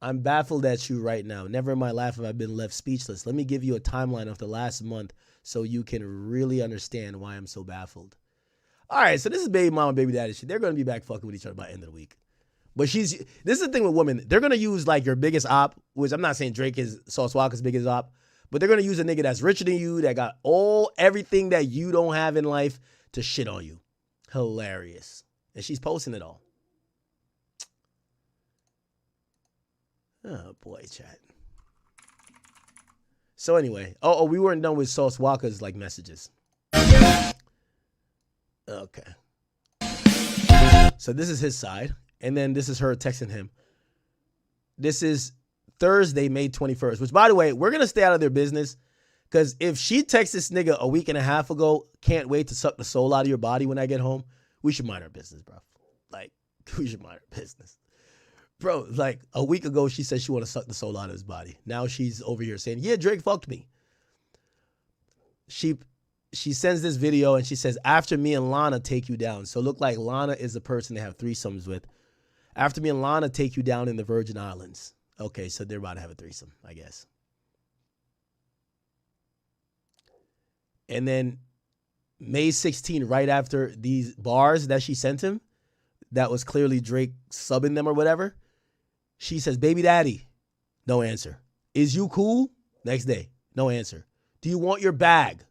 I'm baffled at you right now. Never in my life have I been left speechless. Let me give you a timeline of the last month so you can really understand why I'm so baffled. All right, so this is baby mama, baby daddy shit. They're going to be back fucking with each other by the end of the week. But this is the thing with women. They're going to use like your biggest op, which I'm not saying Drake is Sauce Walka's biggest op, but they're going to use a nigga that's richer than you, that got everything that you don't have in life to shit on you. Hilarious. And she's posting it all. Oh, boy, chat. So anyway, we weren't done with Sauce Walka's like messages. Okay. So this is his side, and then this is her texting him. This is Thursday, May 21st, which, by the way, we're going to stay out of their business, because if she texts this nigga a week and a half ago, can't wait to suck the soul out of your body when I get home, we should mind our business, bro. Like, we should mind our business. Bro, like a week ago, she said she want to suck the soul out of his body. Now she's over here saying, yeah, Drake fucked me. She sends this video and she says, after me and Lana take you down. So look like Lana is the person they have threesomes with. After me and Lana take you down in the Virgin Islands. Okay, so they're about to have a threesome, I guess. And then May 16, right after these bars that she sent him, that was clearly Drake subbing them or whatever, she says, baby daddy, no answer. Is you cool? Next day, no answer. Do you want your bag?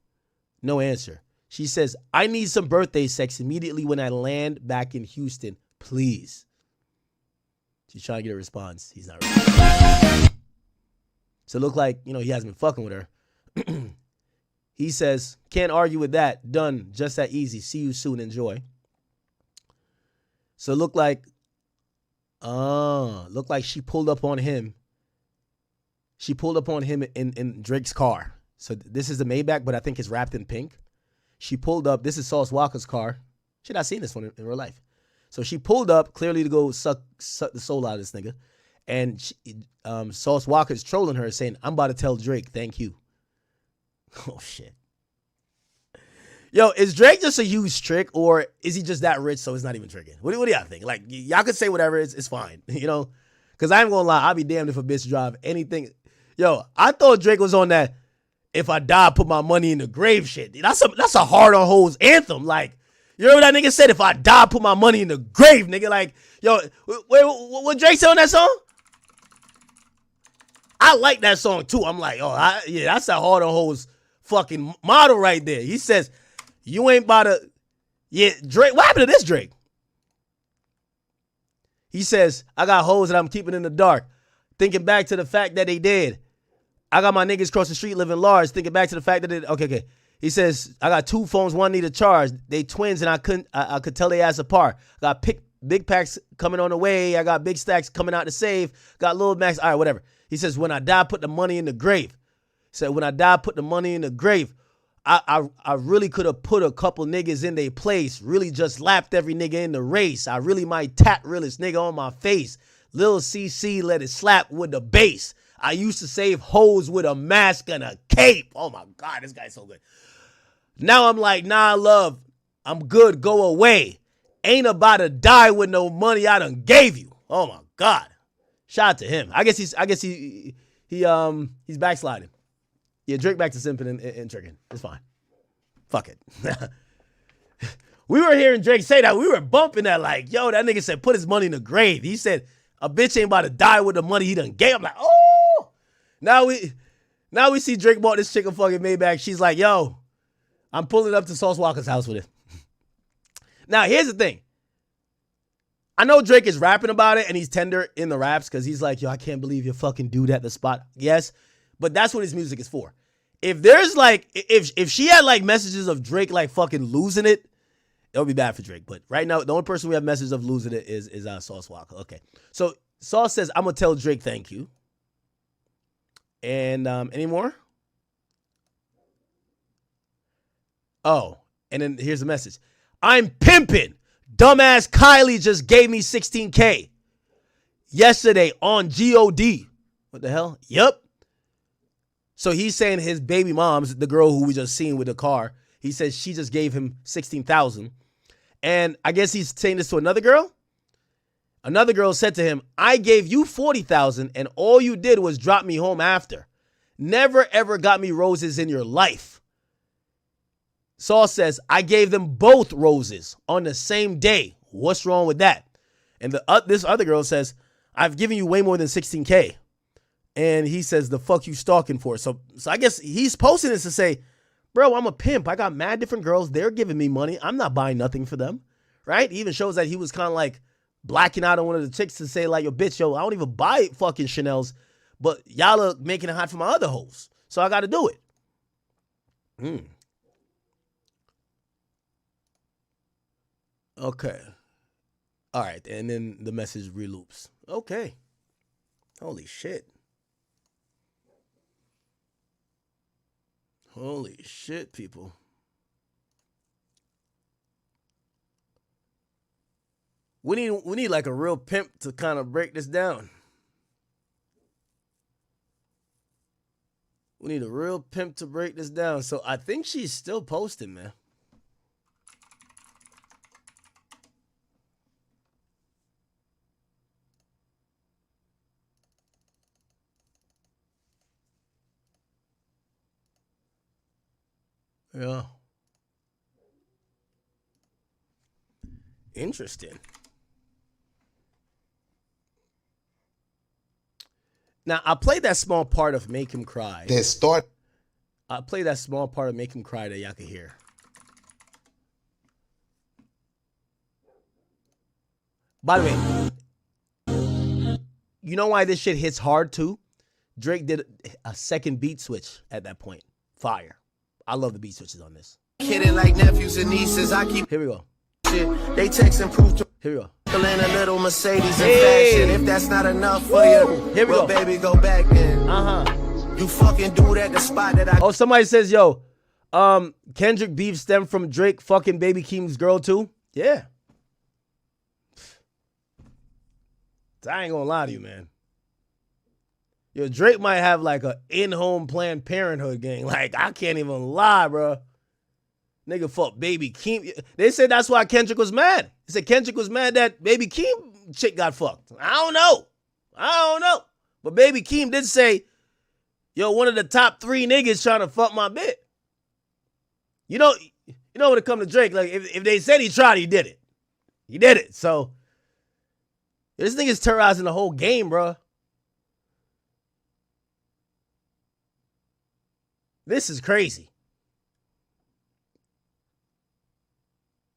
No answer. She says, I need some birthday sex immediately when I land back in Houston, please. She's trying to get a response. He's not ready. So it looked like, he hasn't been fucking with her. He says, can't argue with that. Done. Just that easy. See you soon. Enjoy. So it looked like she pulled up on him. She pulled up on him in Drake's car. So this is the Maybach, but I think it's wrapped in pink. She pulled up. This is Sauce Walka's car. She not seen this one in real life. So she pulled up clearly to go suck the soul out of this nigga. And Sauce Walka's trolling her saying, I'm about to tell Drake, thank you. Oh, shit. Yo, is Drake just a huge trick, or is he just that rich so it's not even tricking? What do y'all think? Like, y'all could say whatever, it's fine, Because I ain't gonna lie, I'll be damned if a bitch drive anything. Yo, I thought Drake was on that if I die, put my money in the grave shit. That's a hard on hoes anthem. Like, you heard what that nigga said? If I die, put my money in the grave, nigga. Like, yo, what Drake said on that song? I like that song too. I'm like, that's a hard on hoes fucking motto right there. He says, you ain't about to, Drake, what happened to this Drake? He says, I got hoes that I'm keeping in the dark. Thinking back to the fact that they did. I got my niggas across the street living large. Thinking back to the fact that they, okay. He says, I got 2 phones, one need a charge. They twins and I could tell they ass apart. I got big packs coming on the way. I got big stacks coming out to save. Got little max. All right, whatever. He says, when I die, put the money in the grave. He said, when I die, put the money in the grave. I really could have put a couple niggas in their place. Really just lapped every nigga in the race. I really might tap realest nigga on my face. Lil CC let it slap with the bass. I used to save hoes with a mask and a cape. Oh my God, this guy's so good. Now I'm like, nah, love, I'm good, go away. Ain't about to die with no money I done gave you. Oh my God. Shout out to him. I guess he's backsliding. Yeah, Drake back to simping and tricking. It's fine. Fuck it. We were hearing Drake say that. We were bumping that like, yo, that nigga said put his money in the grave. He said a bitch ain't about to die with the money he done gave. I'm like, oh. Now we see Drake bought this chick a fucking Maybach. She's like, yo, I'm pulling up to Sauce Walka's house with it. Now, here's the thing. I know Drake is rapping about it and he's tender in the raps because he's like, yo, I can't believe you fucking dude at the spot. Yes, but that's what his music is for. If there's like, if she had like messages of Drake like fucking losing it, it would be bad for Drake. But right now, the only person we have messages of losing it is Sauce Walka. Okay. So Sauce says, I'm going to tell Drake thank you. And any more? Oh, and then here's the message. I'm pimping. Dumbass Kylie just gave me $16K yesterday on GOD. What the hell? Yep. So he's saying his baby mom's, the girl who we just seen with the car, he says she just gave him $16,000. And I guess he's saying this to another girl. Another girl said to him, I gave you $40,000 and all you did was drop me home after. Never ever got me roses in your life. Sauce says, I gave them both roses on the same day. What's wrong with that? And this other girl says, I've given you way more than $16K. And he says, the fuck you stalking for? So I guess he's posting this to say, bro, I'm a pimp. I got mad different girls. They're giving me money. I'm not buying nothing for them. Right? He even shows that he was kind of like blacking out on one of the chicks to say like, yo, bitch, yo, I don't even buy fucking Chanel's, but y'all are making it hot for my other hoes. So I got to do it. Okay. All right. And then the message reloops. Okay. Holy shit. Holy shit, people. We need like a real pimp to kind of break this down. We need a real pimp to break this down. So I think she's still posting, man. Yeah. Interesting. Now, I played that small part of Make Him Cry. I played that small part of Make Him Cry that y'all could hear. By the way, you know why this shit hits hard too? Drake did a second beat switch at that point. Fire. I love the beat switches on this. Kidding like nephews and nieces. I keep Here we go. shit. They text and proof to Here we go. in a little Mercedes in Hey. fashion. If that's not enough for you, Here we well, go. baby, go back then. Uh-huh. You fucking do that the spot that I Oh, somebody says, yo, Kendrick beef stem from Drake fucking Baby Keem's girl too? Yeah. I ain't gonna lie to you, man. Yo, Drake might have like a in-home Planned Parenthood gang. Like, I can't even lie, bro. Nigga fuck Baby Keem. They said that's why Kendrick was mad. They said Kendrick was mad that Baby Keem chick got fucked. I don't know. But Baby Keem did say, yo, one of the top 3 niggas trying to fuck my bitch. You know when it come to Drake, like if they said he tried, he did it. He did it. So this nigga's terrorizing the whole game, bro. This is crazy.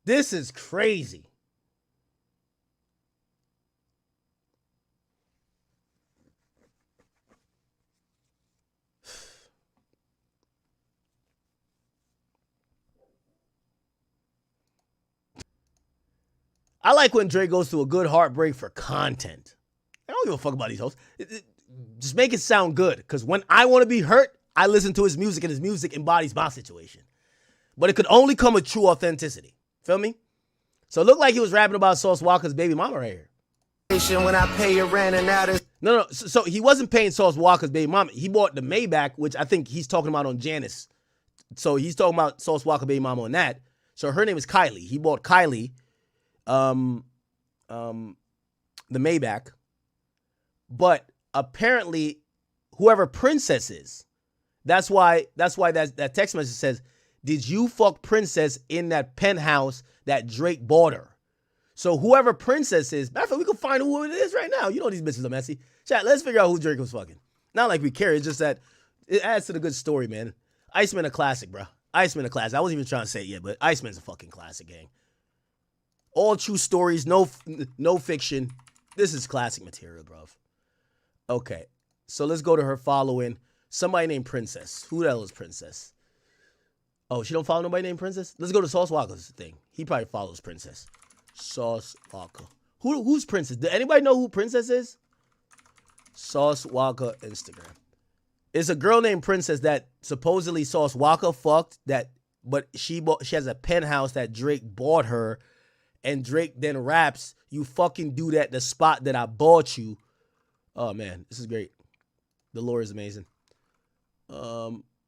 This is crazy. I like when Drake goes through a good heartbreak for content. I don't give a fuck about these hoes. Just make it sound good. Because when I want to be hurt, I listen to his music, and his music embodies my situation. But it could only come with true authenticity. Feel me? So it looked like he was rapping about Sauce Walka's baby mama right here. when I pay your rent and now this. No. So he wasn't paying Sauce Walka's baby mama. He bought the Maybach, which I think he's talking about on Janice. So he's talking about Sauce Walka baby mama on that. So her name is Kylie. He bought Kylie the Maybach. But apparently, whoever Princess is, that's why that text message says, "Did you fuck Princess in that penthouse that Drake bought her?" So whoever Princess is, matter of fact, we can find who it is right now. You know these bitches are messy. Chat, let's figure out who Drake was fucking. Not like we care. It's just that it adds to the good story, man. Iceman a classic, bro. Iceman a classic. I wasn't even trying to say it yet, but Iceman's a fucking classic, gang. All true stories, no fiction. This is classic material, bro. Okay, so let's go to her following. Somebody named Princess. Who the hell is Princess? Oh, she don't follow nobody named Princess? Let's go to Sauce Walka's thing. He probably follows Princess. Sauce Walka. Who's Princess? Does anybody know who Princess is? Sauce Walka Instagram. It's a girl named Princess that supposedly Sauce Walka fucked that, but she has a penthouse that Drake bought her, and Drake then raps, "You fucking do that the spot that I bought you." Oh man, this is great. The lore is amazing.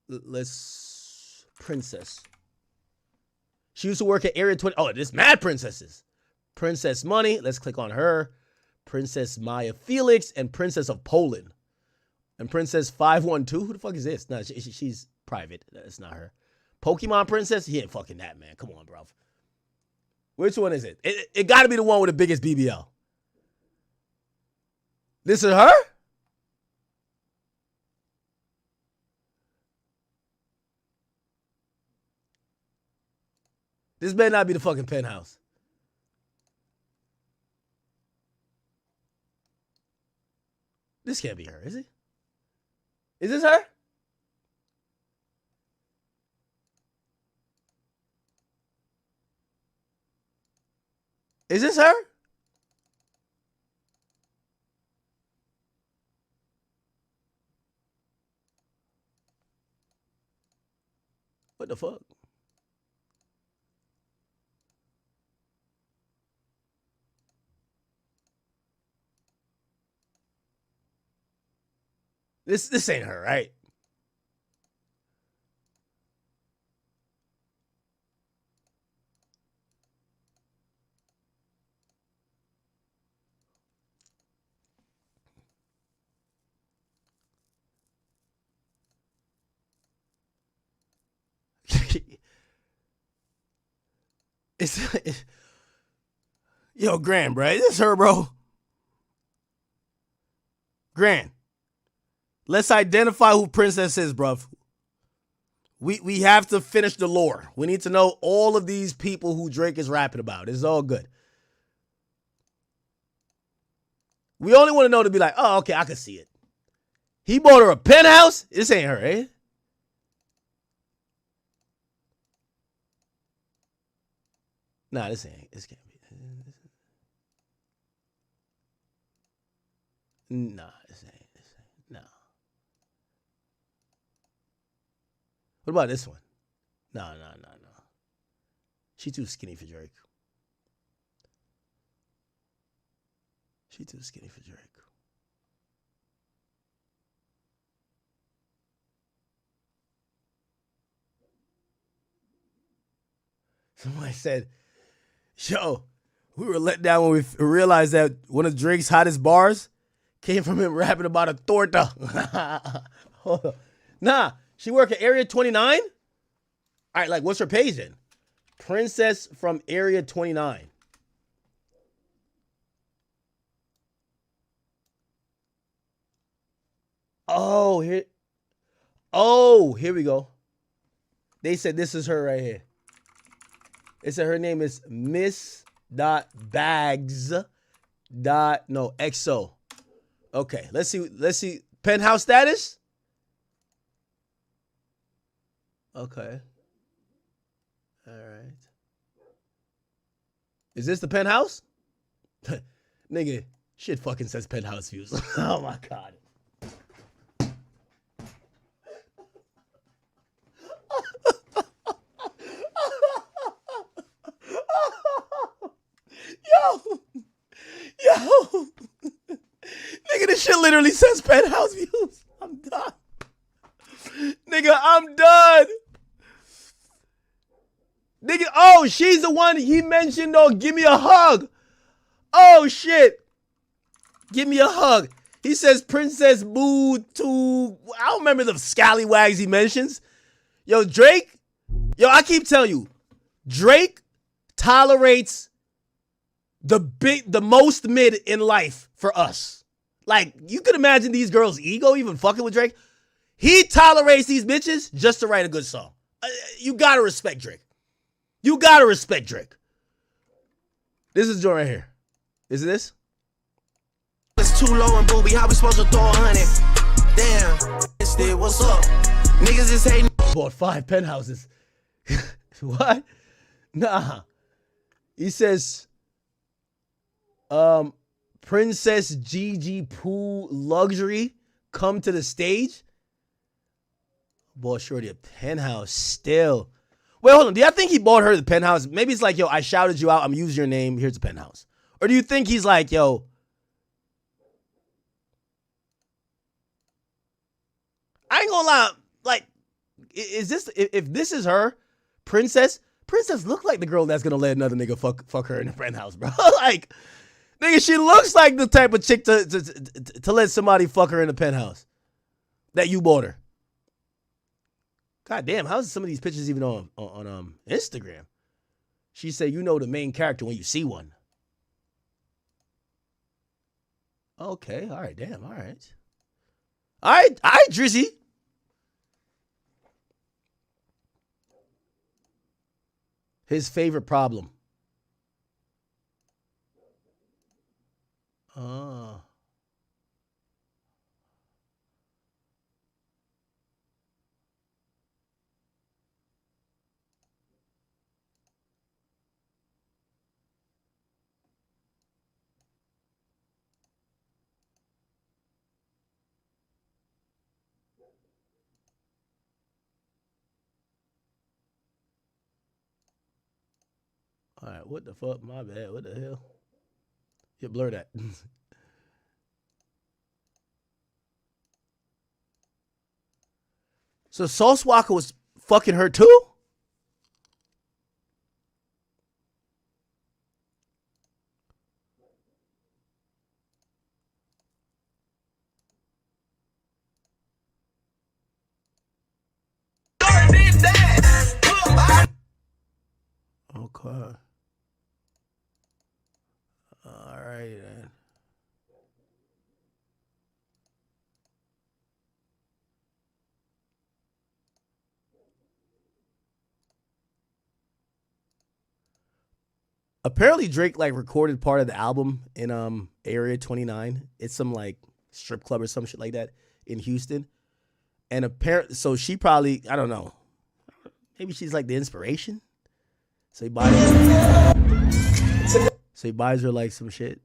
Let's Princess. She used to work at Area 20. Oh, this mad princesses. Princess Money. Let's click on her. Princess Maya Felix and Princess of Poland. And Princess 512. Who the fuck is this? No, she's private. That's not her. Pokemon Princess. He ain't fucking that, man. Come on, bro. Which one is it? It got to be the one with the biggest BBL. This is her? This better not be the fucking penthouse. This can't be her, is it? Is this her? Is this her? What the fuck? This ain't her, right? Yo, Gran, bro. Is this her, bro? Gran. Let's identify who Princess is, bruv. We have to finish the lore. We need to know all of these people who Drake is rapping about. It's all good. We only want to know to be like, oh, okay, I can see it. He bought her a penthouse? This ain't her, eh? Nah, this can't be. Nah, this ain't. Nah. What about this one? Nah. She too skinny for Drake. She too skinny for Drake. Somebody said, yo, we were let down when we realized that one of Drake's hottest bars came from him rapping about a torta. Hold on. Nah, she work at Area 29? All right, like, what's her page then? Princess from Area 29. Oh, here we go. They said this is her right here. They said her name is Miss.Bags.XO. Okay, let's see. Penthouse status? Okay. All right. Is this the penthouse? Nigga, shit fucking says penthouse views. Oh my God. Yo. Nigga, this shit literally says penthouse views. I'm done. Nigga, I'm done. Nigga, oh, she's the one he mentioned, oh, give me a hug. Oh, shit. Give me a hug. He says Princess Boo to, I don't remember the scallywags he mentions. Yo, Drake, I keep telling you, Drake tolerates the most mid in life for us. Like, you could imagine these girls' ego even fucking with Drake. He tolerates these bitches just to write a good song. You gotta respect Drake. You gotta respect Drake. This is joint right here. Is it this? It's too low and booby. How we supposed to throw 100? Damn. What's up? Niggas is hating. Bought 5 penthouses. What? Nah. He says, Princess Gigi Poo Luxury come to the stage. Bought Shorty a penthouse still. Wait, hold on. Do y'all think he bought her the penthouse? Maybe it's like, yo, I shouted you out. I'm using your name. Here's the penthouse. Or do you think he's like, yo, I ain't gonna lie. Like, is this, if this is her, Princess look like the girl that's gonna let another nigga fuck her in the penthouse, bro. Like, nigga, she looks like the type of chick to let somebody fuck her in the penthouse that you bought her. God damn, how's some of these pictures even on Instagram? She said, you know the main character when you see one. Okay, all right, damn, all right. All right, Drizzy. His favorite problem. Oh. All right, what the fuck? My bad. What the hell? You blur that. So Sauce Walka was fucking her too? Okay. All right, then. Apparently Drake like recorded part of the album in Area 29. It's some like strip club or some shit like that in Houston. And apparently, so she probably, I don't know, maybe she's like the inspiration. So he buys her like some shit.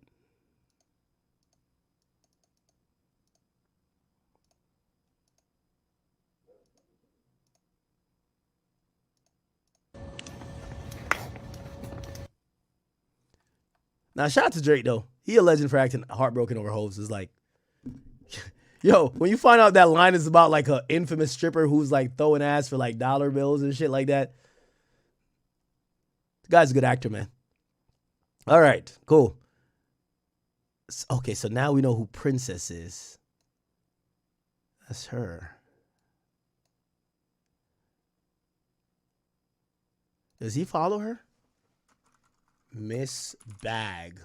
Now, shout out to Drake, though. He a legend for acting heartbroken over hoes. It's like, yo, when you find out that line is about like an infamous stripper who's like throwing ass for like dollar bills and shit like that. The guy's a good actor, man. All right, cool. Okay, so now we know who Princess is. That's her. Does he follow her? Miss Bag.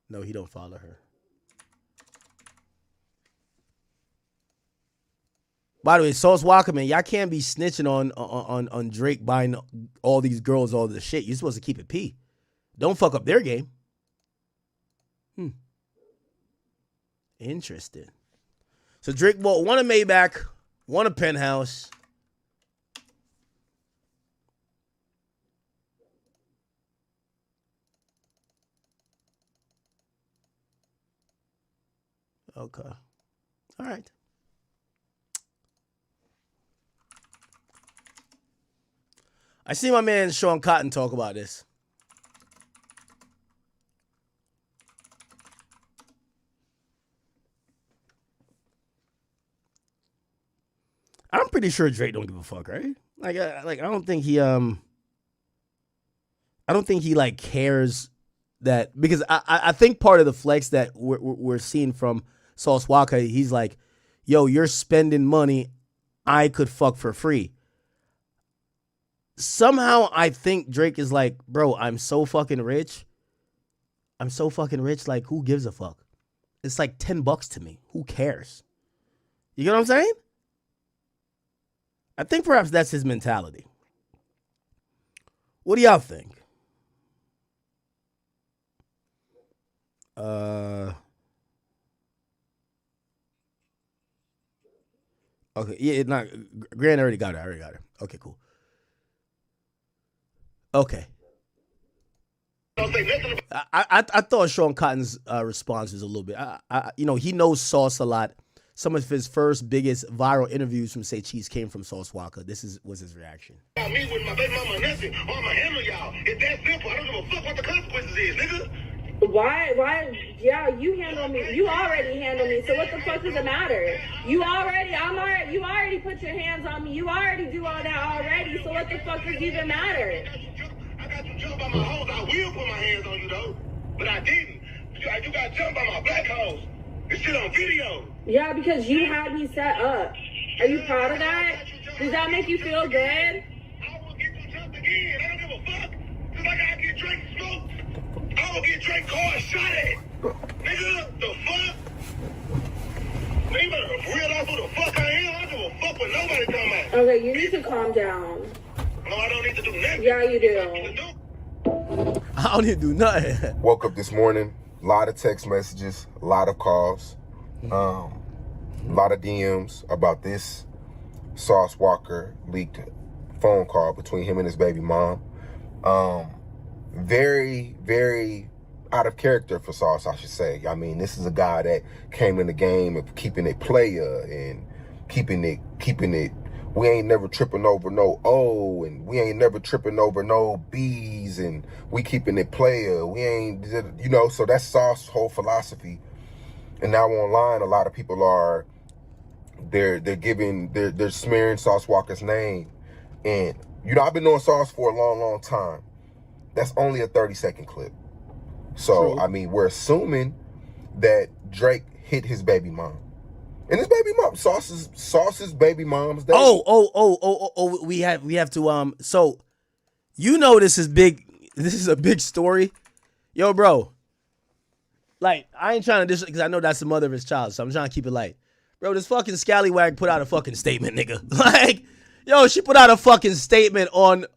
No, he don't follow her. By the way, Sauce Walka, man, y'all can't be snitching on Drake buying all these girls all this shit. You're supposed to keep it P. Don't fuck up their game. Interesting. So Drake bought one a Maybach, one a penthouse. Okay. All right. I see my man Sean Cotton talk about this. I'm pretty sure Drake don't give a fuck, right? Like I don't think he like cares that, because I think part of the flex that we're seeing from Sauce Walka, he's like, yo, you're spending money I could fuck for free. Somehow I think Drake is like, bro, I'm so fucking rich. Like, who gives a fuck? It's like $10 to me. Who cares? You get what I'm saying? I think perhaps that's his mentality. What do y'all think? Okay, yeah, not Grant already got it. Okay, cool. Okay. I thought Sean Cotton's response was a little bit. He knows Sauce a lot. Some of his first biggest viral interviews from Say Cheese came from Sauce Walka. Was his reaction. Me with my baby mama and nephew, I'ma handle y'all. It's that simple. I don't give a fuck what the consequences is, nigga. Why? Yeah, you handle me. You already handle me. So what the fuck does it matter? You already put your hands on me. You already do all that already. So what the fuck does even matter? I got you jumped by my hoes. I will put my hands on you though, but I didn't. You got jumped by my black hoes. This shit on video. Yeah, because you had me set up. Are you proud of that? Does that make you feel good? I will get you jumped again. I don't give a fuck. Just like I get Drake smoked, I will get Drake car shot at. Nigga, the fuck? Nigga, better realize who the fuck I am. I don't give a fuck what nobody talking about. Okay, you need to calm down. No, I don't need to do nothing. Yeah, you do. I don't need to do nothing. Woke up this morning, a lot of text messages, a lot of calls, a lot of DMs about this Sauce Walka leaked phone call between him and his baby mom. Very, very out of character for Sauce, I should say. I mean, this is a guy that came in the game of keeping it player and keeping it. We ain't never tripping over no O, and we ain't never tripping over no B's, and we keeping it player. We ain't, so that's Sauce's whole philosophy. And now online, a lot of people are, they're smearing Sauce Walka's name. And, I've been knowing Sauce for a long, long time. That's only a 30-second clip. So, true. I mean, we're assuming that Drake hit his baby mom. And his baby mom, Sauce's baby mom's dad. We have to so this is big. This is a big story. Yo, bro. Like, I ain't trying to because I know that's the mother of his child, so I'm trying to keep it light. Bro, this fucking scallywag put out a fucking statement, nigga. Like, yo, she put out a fucking statement on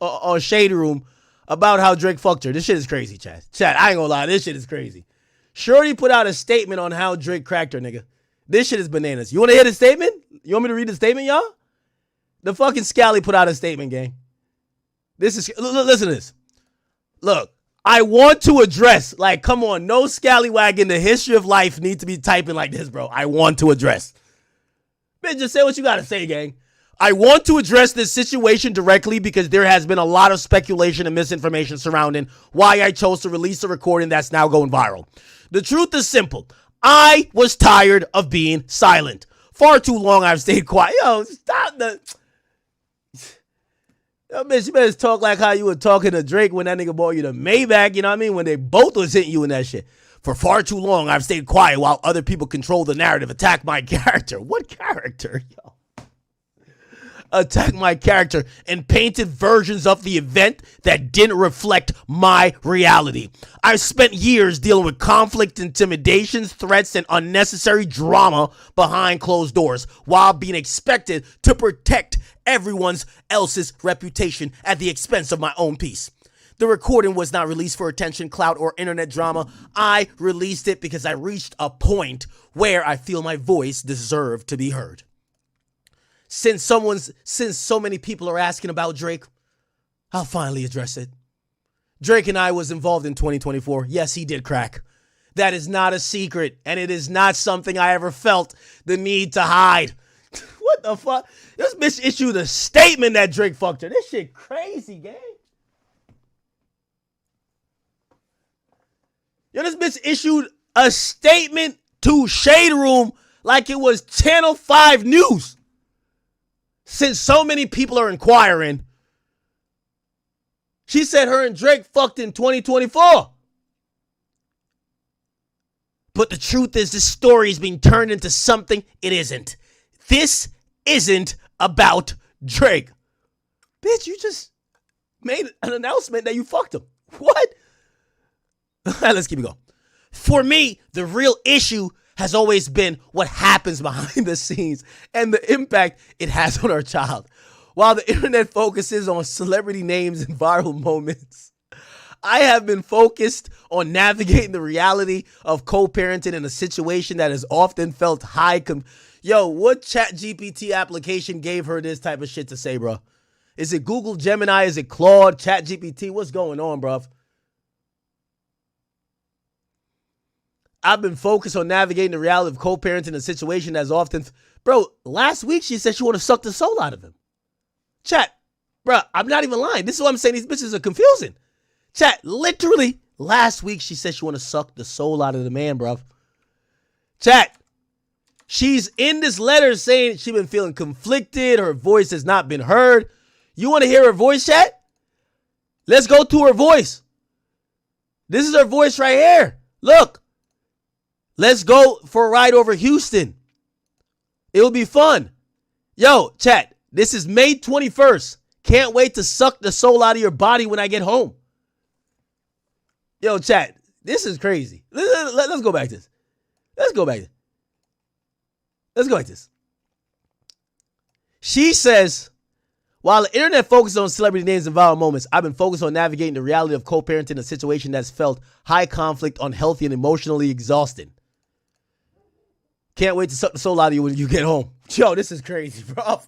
Shade Room about how Drake fucked her. This shit is crazy, Chad. Chad, I ain't gonna lie. This shit is crazy. Shorty put out a statement on how Drake cracked her, nigga. This shit is bananas. You want to hear the statement? You want me to read the statement, y'all? The fucking Scally put out a statement, gang. Listen to this. Look, I want to address, like, come on, no scallywag in the history of life need to be typing like this, bro. I want to address. Man, just say what you gotta say, gang. I want to address this situation directly because there has been a lot of speculation and misinformation surrounding why I chose to release a recording that's now going viral. The truth is simple. I was tired of being silent. Far too long I've stayed quiet. Yo, stop the... Yo, bitch, you better talk like how you were talking to Drake when that nigga bought you the Maybach, you know what I mean? When they both was hitting you in that shit. For far too long, I've stayed quiet while other people control the narrative, attack my character. What character, yo? Attack my character and painted versions of the event that didn't reflect my reality. I've spent years dealing with conflict, intimidations, threats, and unnecessary drama behind closed doors while being expected to protect everyone else's reputation at the expense of my own peace. The recording was not released for attention, clout, or internet drama. I released it because I reached a point where I feel my voice deserved to be heard. Since so many people are asking about Drake, I'll finally address it. Drake and I was involved in 2024. Yes, he did crack. That is not a secret, and it is not something I ever felt the need to hide. What the fuck? This bitch issued a statement that Drake fucked her. This shit crazy, gang. Yo, this bitch issued a statement to Shade Room like it was Channel 5 News. Since so many people are inquiring, she said her and Drake fucked in 2024. But the truth is, this story is being turned into something it isn't. This isn't about Drake. Bitch, you just made an announcement that you fucked him. What? Let's keep it going. For me, the real issue has always been what happens behind the scenes and the impact it has on our child. While the internet focuses on celebrity names and viral moments, I have been focused on navigating the reality of co-parenting in a situation that has often felt Yo, what ChatGPT application gave her this type of shit to say, bro? Is it Google Gemini? Is it Claude? ChatGPT? What's going on, bro? I've been focused on navigating the reality of co-parenting in a situation that's often... Bro, last week she said she want to suck the soul out of him. Chat, bro, I'm not even lying. This is what I'm saying. These bitches are confusing. Chat, literally, last week she said she want to suck the soul out of the man, bro. Chat, she's in this letter saying she been feeling conflicted. Her voice has not been heard. You want to hear her voice, chat? Let's go to her voice. This is her voice right here. Look. Let's go for a ride over Houston. It'll be fun. Yo, chat, this is May 21st. Can't wait to suck the soul out of your body when I get home. Yo, chat, this is crazy. Let's go back to this. Let's go back to this. She says, while the internet focuses on celebrity names and viral moments, I've been focused on navigating the reality of co-parenting in a situation that's felt high conflict, unhealthy, and emotionally exhausting. Can't wait to suck the soul out of you when you get home. Yo, this is crazy, bro.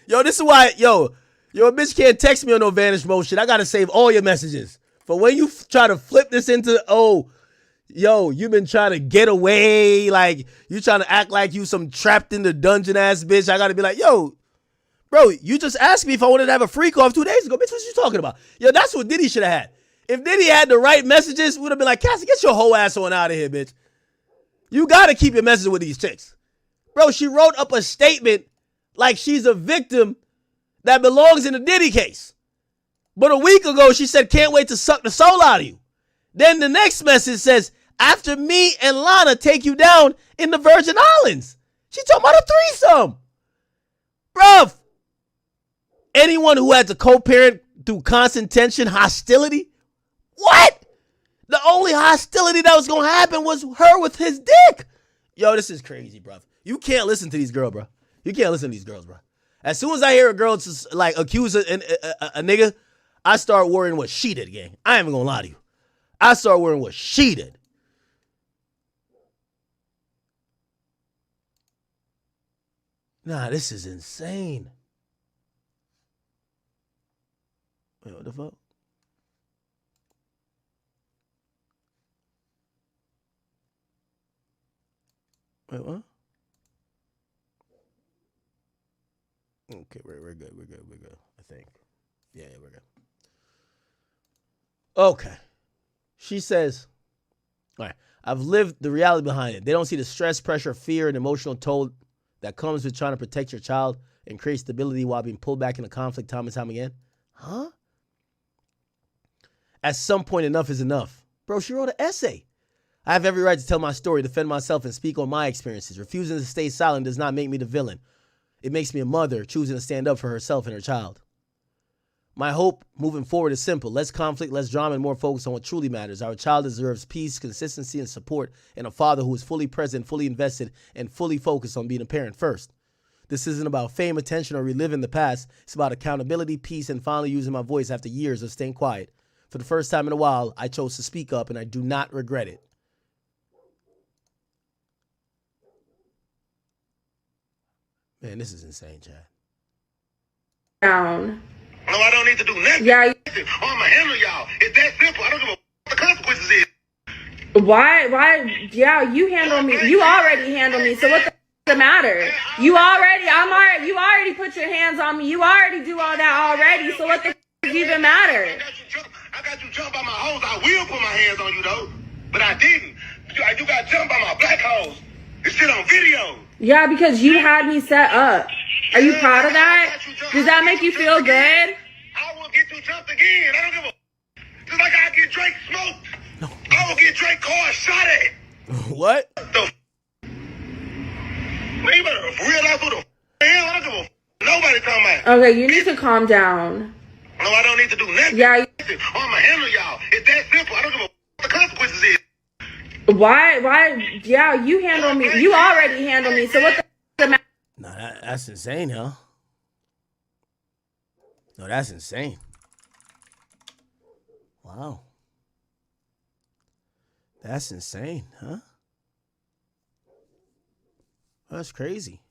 Yo, this is why, yo, a bitch can't text me on no vanish mode shit. I got to save all your messages. For when you try to flip this into, you've been trying to get away. Like, you trying to act like you some trapped in the dungeon ass bitch. I got to be like, yo, bro, you just asked me if I wanted to have a freak off 2 days ago. Bitch, what you talking about? Yo, that's what Diddy should have had. If Diddy had the right messages, would have been like, Cassie, get your whole ass on out of here, bitch. You got to keep your message with these chicks. Bro, she wrote up a statement like she's a victim that belongs in the Diddy case. But a week ago, she said, can't wait to suck the soul out of you. Then the next message says, after me and Lana take you down in the Virgin Islands. She talking about a threesome. Bruv, anyone who had to co-parent through constant tension, hostility, what? The only hostility that was going to happen was her with his dick. Yo, this is crazy, bro. You can't listen to these girls, bro. You can't listen to these girls, bro. As soon as I hear a girl just like accuse a nigga, I started worrying what she did, gang. I ain't even gonna lie to you. I started worrying what she did. Nah, this is insane. Wait, what the fuck? Wait, what? Okay, we're good. We're good. I think. Yeah, we're good. Okay. She says, all right, I've lived the reality behind it. They don't see the stress, pressure, fear, and emotional toll that comes with trying to protect your child and create stability while being pulled back into conflict time and time again. Huh? At some point, enough is enough. Bro, she wrote an essay. I have every right to tell my story, defend myself, and speak on my experiences. Refusing to stay silent does not make me the villain. It makes me a mother choosing to stand up for herself and her child. My hope moving forward is simple. Less conflict, less drama, and more focus on what truly matters. Our child deserves peace, consistency, and support, and a father who is fully present, fully invested, and fully focused on being a parent first. This isn't about fame, attention, or reliving the past. It's about accountability, peace, and finally using my voice after years of staying quiet. For the first time in a while, I chose to speak up, and I do not regret it. Man, this is insane, Chad. Down. No, I don't need to do nothing. Yeah. I'ma handle y'all. It's that simple. I don't give a what the consequences is. Why? Yeah, you handle me. You already handle me. So what the matter? You already put your hands on me. You already do all that already. So what the even matter? I got you jumped by my hoes. I will put my hands on you though, but I didn't. You got jumped by my black hoes. It's shit on video. Yeah, because you had me set up. Are you proud of that? Does that make you feel good? I will get you jumped again. I don't give a. Just like I get Drake smoked. I will get Drake car shot at. What? Man, you better realize who the hell. I don't give a. Nobody talking about. Okay, you need to calm down. No, I don't need to do nothing. Yeah. I'ma handle y'all. It's that simple. I don't give a what the consequences is. Why? Yeah, you handle me. You already handle me. So what the matter? Nah, that's insane, huh? No, that's insane. Wow. That's insane, huh? That's crazy.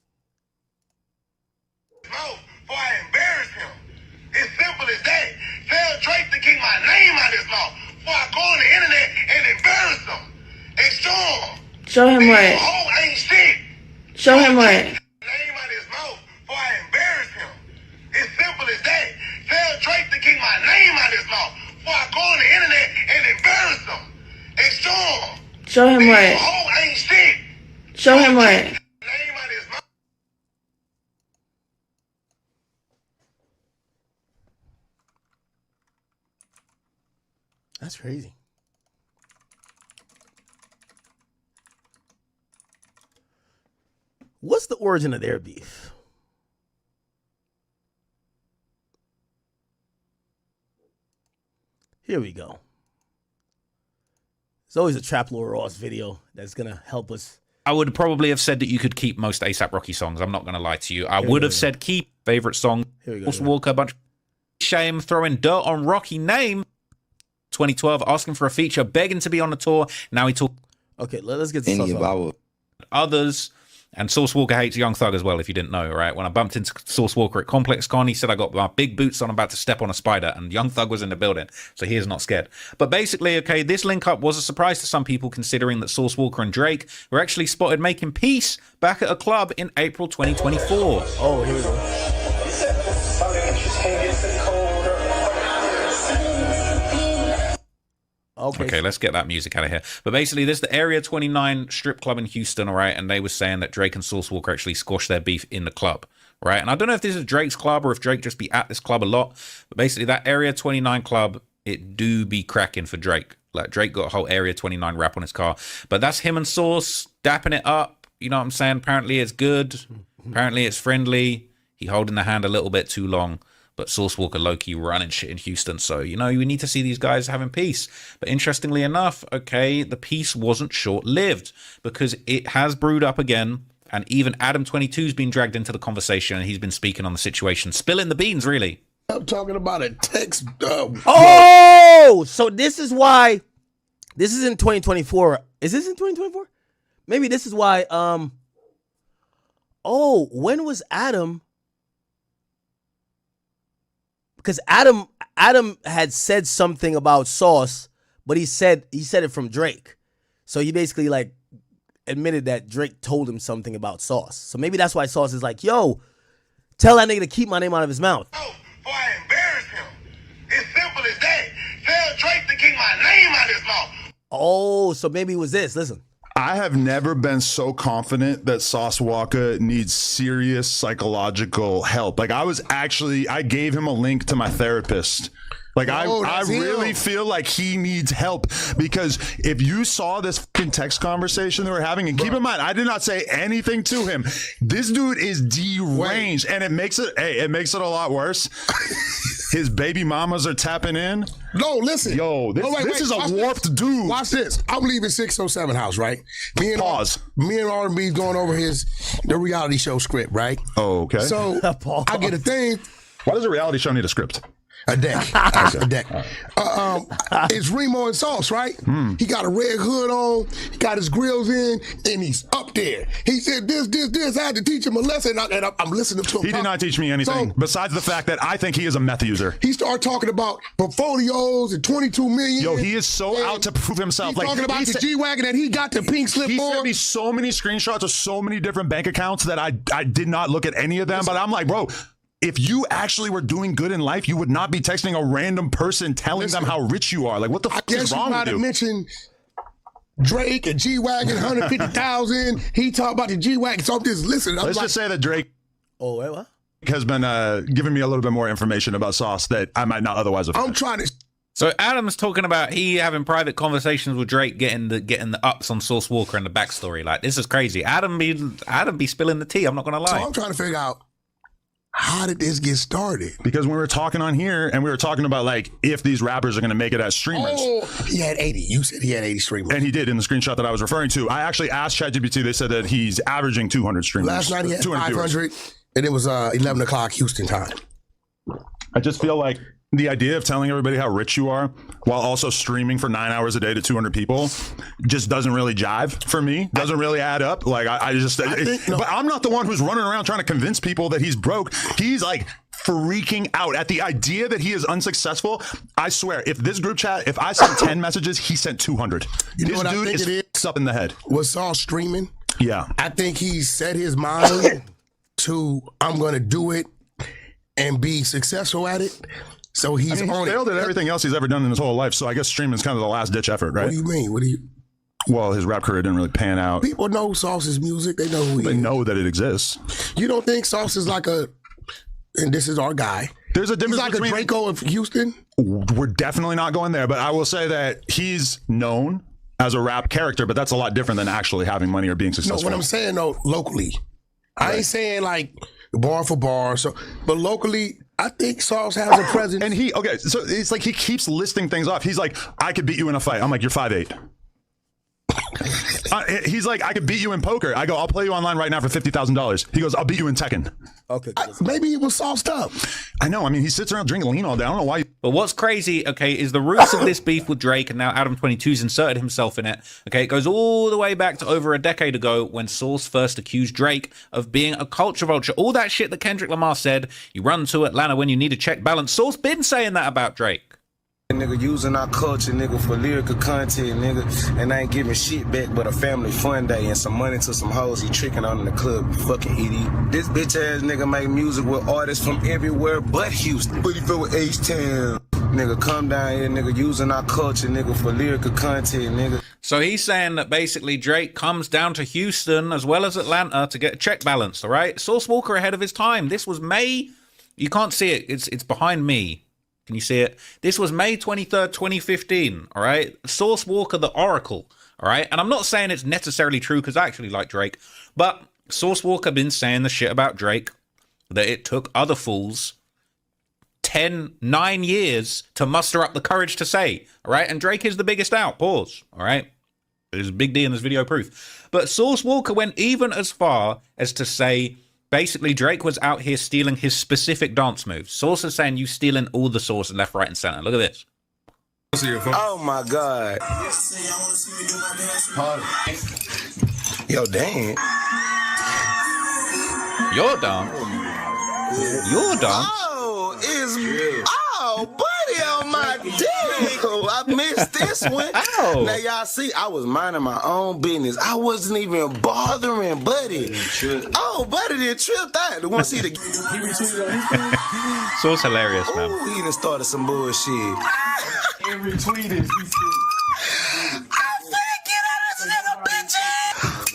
No, before I embarrass him. It's simple as that. Tell Drake to keep my name out of his mouth before I go on the internet and embarrass him. And show him. Show him what? Oh, ain't shit. Show him what? Name out of his mouth before I embarrass him. It's simple as that. Tell Drake to keep my name out of his mouth before I go on the internet and embarrass him. And show him. Show him what? Oh, ain't shit. Show him what? Name out of his mouth. That's crazy. What's the origin of their beef? Here we go. There's always a Trap Lord Ross video that's going to help us. I would probably have said that you could keep most A$AP Rocky songs. I'm not going to lie to you. I would have said keep favorite song. Here we go. Walka, bunch of shame, throwing dirt on Rocky name. 2012, asking for a feature, begging to be on the tour. Now he talk. Okay, let's get to others. And Sauce Walka hates Young Thug as well, if you didn't know, right? When I bumped into Sauce Walka at Complex Con, he said I got my big boots on, about to step on a spider, and Young Thug was in the building, so he is not scared. But basically, okay, this link-up was a surprise to some people, considering that Sauce Walka and Drake were actually spotted making peace back at a club in April 2024. Oh, here we go. Okay, let's get that music out of here. But basically, this is the Area 29 strip club in Houston, all right? And they were saying that Drake and Sauce Walka actually squashed their beef in the club, right? And I don't know if this is Drake's club or if Drake just be at this club a lot. But basically, that Area 29 club, it do be cracking for Drake. Like, Drake got a whole Area 29 rap on his car. But that's him and Sauce dapping it up. You know what I'm saying? Apparently, it's good. Apparently, it's friendly. He holding the hand a little bit too long. But Sauce Walka low-key running shit in Houston. So, you know, we need to see these guys having peace. But interestingly enough, okay, the peace wasn't short-lived because it has brewed up again. And even Adam 22's been dragged into the conversation and he's been speaking on the situation, spilling the beans, really. I'm talking about a text. Oh, so this is why. This is in 2024. Is this in 2024? Maybe this is why. Oh, when was Adam? Because Adam had said something about Sauce, but he said it from Drake. So he basically like admitted that Drake told him something about Sauce. So maybe that's why Sauce is like, yo, tell that nigga to keep my name out of his mouth. Oh, before I embarrass him. It's simple as that. Tell Drake to keep my name out of his mouth. Oh, so maybe it was this. Listen. I have never been so confident that Sauce Walka needs serious psychological help. Like I gave him a link to my therapist. Like I really feel like he needs help, because if you saw this fucking text conversation that we're having, and keep in mind, I did not say anything to him. This dude is deranged, and it makes it a lot worse. His baby mamas are tapping in. No, listen. Yo, this is a warped dude. Watch this. I'm leaving 607 house, right? Me and R&B's going over the reality show script, right? Oh, okay. So I get a thing. Why does a reality show need a script? A deck. A deck. It's Remo and Sauce, right? He got a red hood on, he got his grills in, and he's up there. He said this. I had to teach him a lesson, and I'm listening to him. He did not teach me anything, besides the fact that I think he is a meth user. He started talking about portfolios and 22 million. Yo, he is so out to prove himself. He's talking about the G-Wagon that he got the pink slip He on. sent me so many screenshots of so many different bank accounts that I did not look at any of them, but I'm like, bro, if you actually were doing good in life, you would not be texting a random person telling them how rich you are. Like, what the fuck is wrong with you? I guess you might have mentioned Drake and G-Wagon, 150,000. He talked about the G-Wagon. So I'm just listening. Let's just say that Drake what? has been giving me a little bit more information about Sauce that I might not otherwise have. I'm trying to. So Adam's talking about he having private conversations with Drake, getting the ups on Sauce Walka and the backstory. Like, this is crazy. Adam be spilling the tea. I'm not gonna lie. So I'm trying to figure out, how did this get started? Because when we were talking on here, and we were talking about like if these rappers are going to make it as streamers. Oh, he had 80. You said he had 80 streamers. And he did in the screenshot that I was referring to. I actually asked ChatGPT. They said that he's averaging 200 streamers. Last night he had 500, viewers. And it was 11 o'clock Houston time. I just feel like the idea of telling everybody how rich you are while also streaming for 9 hours a day to 200 people just doesn't really jive for me. Doesn't really add up. Like but I'm not the one who's running around trying to convince people that he's broke. He's like freaking out at the idea that he is unsuccessful. I swear, if this group chat, if I sent 10 messages, he sent 200. You know this what dude I think is up in the head. Was Saul streaming? Yeah. I think he set his mind to, I'm going to do it and be successful at it. So he's he's on failed at everything else he's ever done in his whole life. So I guess streaming is kind of the last ditch effort, right? What do you mean? Well, his rap career didn't really pan out. People know Sauce's music. They know who he is. They know that it exists. You don't think Sauce is like and this is our guy. There's a difference between a Draco of Houston. We're definitely not going there, but I will say that he's known as a rap character, but that's a lot different than actually having money or being successful. No, what I'm saying though, locally, I ain't saying like bar for bar. But locally, I think Sauce has a presence. And so it's like he keeps listing things off. He's like, I could beat you in a fight. I'm like, you're 5'8". He's like, I could beat you in poker. I go, I'll play you online right now for $50,000. He goes, I'll beat you in Tekken. Okay. Maybe he was sauced up. I know. I mean, he sits around drinking lean all day. I don't know why. But what's crazy, okay, is the roots of this beef with Drake, and now Adam 22's inserted himself in it. Okay, it goes all the way back to over a decade ago when Sauce first accused Drake of being a culture vulture. All that shit that Kendrick Lamar said, you run to Atlanta when you need a check balance. Sauce been saying that about Drake. Nigga using our culture, nigga, for lyrical content, nigga, and I ain't giving shit back but a family fun day and some money to some hoes he tricking on in the club, you fucking idiot. This bitch ass nigga make music with artists from everywhere but Houston. But he feel with H-Town. Nigga, come down here, nigga, using our culture, nigga, for lyrical content, nigga. So he's saying that basically Drake comes down to Houston as well as Atlanta to get a check balanced, all right? Sauce Walka ahead of his time. This was May. You can't see it. It's behind me. Can you see it? This was May 23rd, 2015, all right? Sauce Walka, the Oracle, all right? And I'm not saying it's necessarily true because I actually like Drake, but Sauce Walka been saying the shit about Drake that it took other fools 9 years to muster up the courage to say, all right? And Drake is the biggest out, pause, all right? There's a big D in this video proof. But Sauce Walka went even as far as to say basically Drake was out here stealing his specific dance moves. Source is saying you stealing all the Source left, right, and center. Look at this. Oh my God. Yo, damn. Your dance. Your dance. Oh, buddy on my dick. I missed this one. Ow. Now y'all see, I was minding my own business. I wasn't even bothering Buddy. Oh, Buddy didn't tripped out. The one see the. Source hilarious, man. Ooh, he done started some bullshit. And retweeted.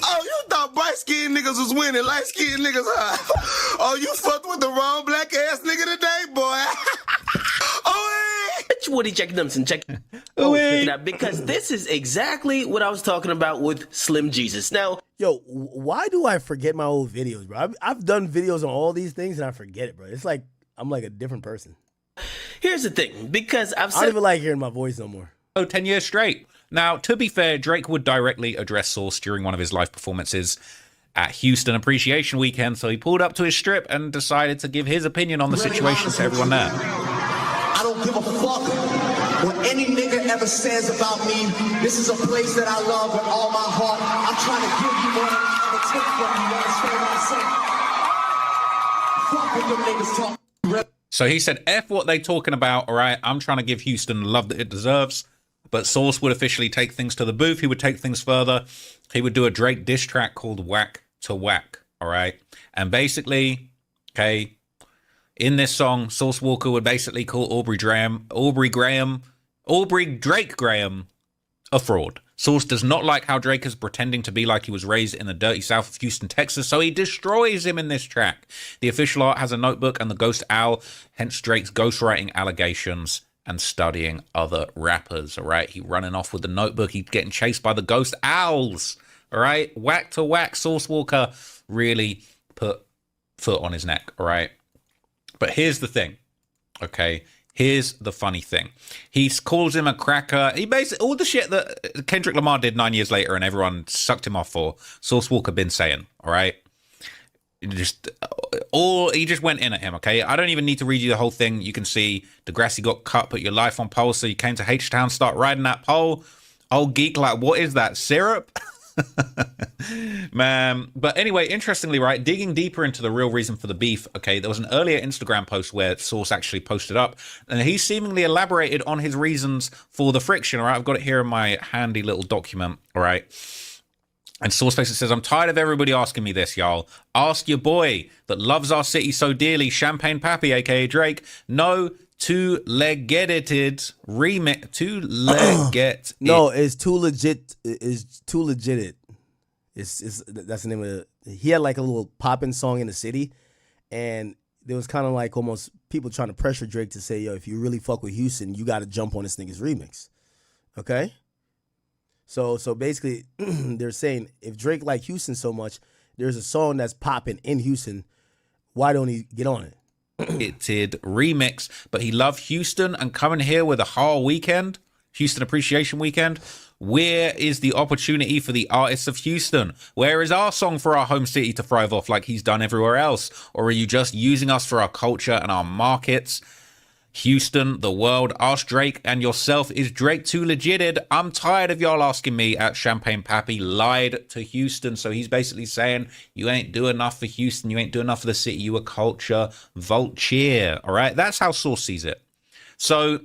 Oh, you thought bright-skinned niggas was winning, light-skinned niggas, huh? Oh, you fucked with the wrong black-ass nigga today, boy. Woody check them and check it out, because this is exactly what I was talking about with Slim Jesus. Now, yo, why do I forget my old videos, bro? I've done videos on all these things and I forget it, bro. It's like I'm like a different person. Here's the thing, because I've said I don't even like hearing my voice no more. 10 years straight. Now, to be fair, Drake would directly address Source during one of his live performances at Houston Appreciation Weekend, so he pulled up to his strip and decided to give his opinion on the situation to everyone there. I don't give a fuck what any nigga ever says about me. This is a place that I love with all my heart. I'm trying to give you more than I ever took from you. You understand what I'm saying? Fuck what them niggas talk. So he said, F what they talking about, all right? I'm trying to give Houston the love that it deserves. But Source would officially take things to the booth. He would take things further. He would do a Drake diss track called Whack to Whack, all right? And basically, okay, in this song, Source Walka would basically call Aubrey Drake Graham a fraud. Source does not like how Drake is pretending to be like he was raised in the dirty south of Houston, Texas, so he destroys him in this track. The official art has a notebook and the ghost owl, hence Drake's ghostwriting allegations and studying other rappers, all right? He running off with the notebook. He's getting chased by the ghost owls, all right? Whack to Whack. Source Walka really put foot on his neck, all right? But here's the thing, okay? Here's the funny thing. He calls him a cracker. He basically, all the shit that Kendrick Lamar did 9 years later and everyone sucked him off for, Source Walka been saying, all right? He just went in at him, okay? I don't even need to read you the whole thing. You can see Degrassi got cut, put your life on pole, so you came to H-Town, start riding that pole. Old geek, like, what is that, syrup? Man, but anyway, interestingly, right, digging deeper into the real reason for the beef, okay, there was an earlier Instagram post where Source actually posted up, and he seemingly elaborated on his reasons for the friction, all right? I've got it here in my handy little document, all right? And Source basically says, I'm tired of everybody asking me this, y'all. Ask your boy that loves our city so dearly, Champagne Pappy, aka Drake. No, two-legged remix. Two-legged. No, it's too legit. It's too legit. It's that's the name of it. He had like a little popping song in the city, and there was kind of like almost people trying to pressure Drake to say, yo, if you really fuck with Houston, you got to jump on this nigga's remix. Okay? So basically, they're saying if Drake like Houston so much, there's a song that's popping in Houston. Why don't he get on it? It did remix, but he loved Houston and coming here with a whole weekend, Houston Appreciation Weekend. Where is the opportunity for the artists of Houston? Where is our song for our home city to thrive off like he's done everywhere else? Or are you just using us for our culture and our markets? Houston, the world, ask Drake and yourself, is Drake too legited? I'm tired of y'all asking me at Champagne Pappy lied to Houston. So he's basically saying, you ain't doing enough for Houston. You ain't doing enough for the city. You a culture vulture. All right. That's how Source sees it. So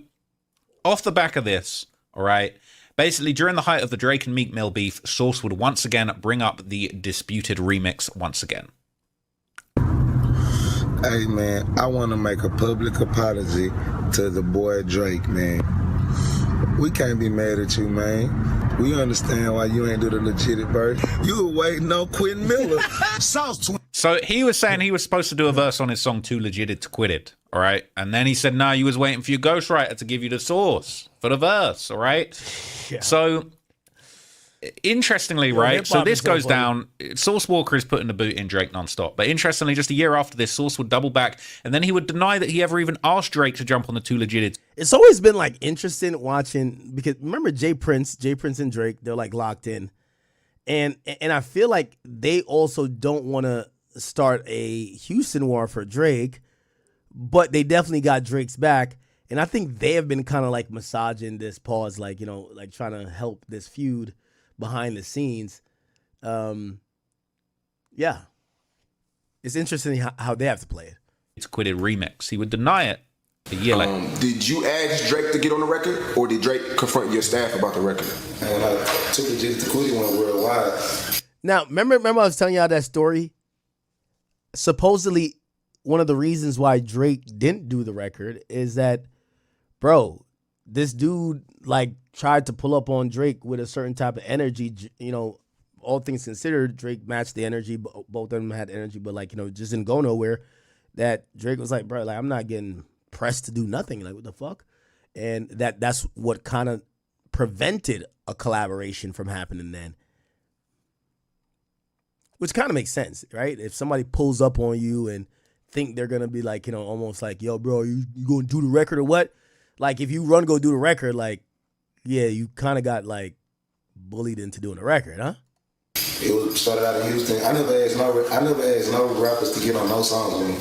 off the back of this, all right, basically during the height of the Drake and Meek Mill beef, Source would once again bring up the disputed remix once again. Hey, man, I want to make a public apology to the boy Drake, man. We can't be mad at you, man. We understand why you ain't do the legit verse. You were waiting on Quentin Miller. So he was saying he was supposed to do a verse on his song Too Legited to Quit It, all right? And then he said, no, you was waiting for your ghostwriter to give you the source for the verse, all right? Yeah. So interestingly, right, so this goes down, Source Walka is putting the boot in Drake nonstop. But interestingly, just a year after this, Source would double back, and then he would deny that he ever even asked Drake to jump on the Too Legit. It's always been like interesting watching, because remember Jay Prince and Drake, they're like locked in. And I feel like they also don't want to start a Houston war for Drake, but they definitely got Drake's back. And I think they have been kind of like massaging this pause, like, you know, like trying to help this feud behind the scenes. Yeah. It's interesting how they have to play it. It's Quitted remix. He would deny it a year later. Did you ask Drake to get on the record, or did Drake confront your staff about the record? And I took it just to Quitty went worldwide. Now, remember I was telling y'all that story? Supposedly, one of the reasons why Drake didn't do the record is that, bro, this dude like tried to pull up on Drake with a certain type of energy. You know, all things considered, Drake matched the energy. Both of them had energy, but like, you know, just didn't go nowhere. That Drake was like, bro, like I'm not getting pressed to do nothing. Like, what the fuck? And that's what kind of prevented a collaboration from happening then. Which kind of makes sense, right? If somebody pulls up on you and think they're gonna be like, you know, almost like, yo, bro, you gonna do the record or what? Like, if you go do the record, like, yeah, you kind of got like bullied into doing the record, huh? It was started out in Houston. I never asked no rappers to get on no songs with me.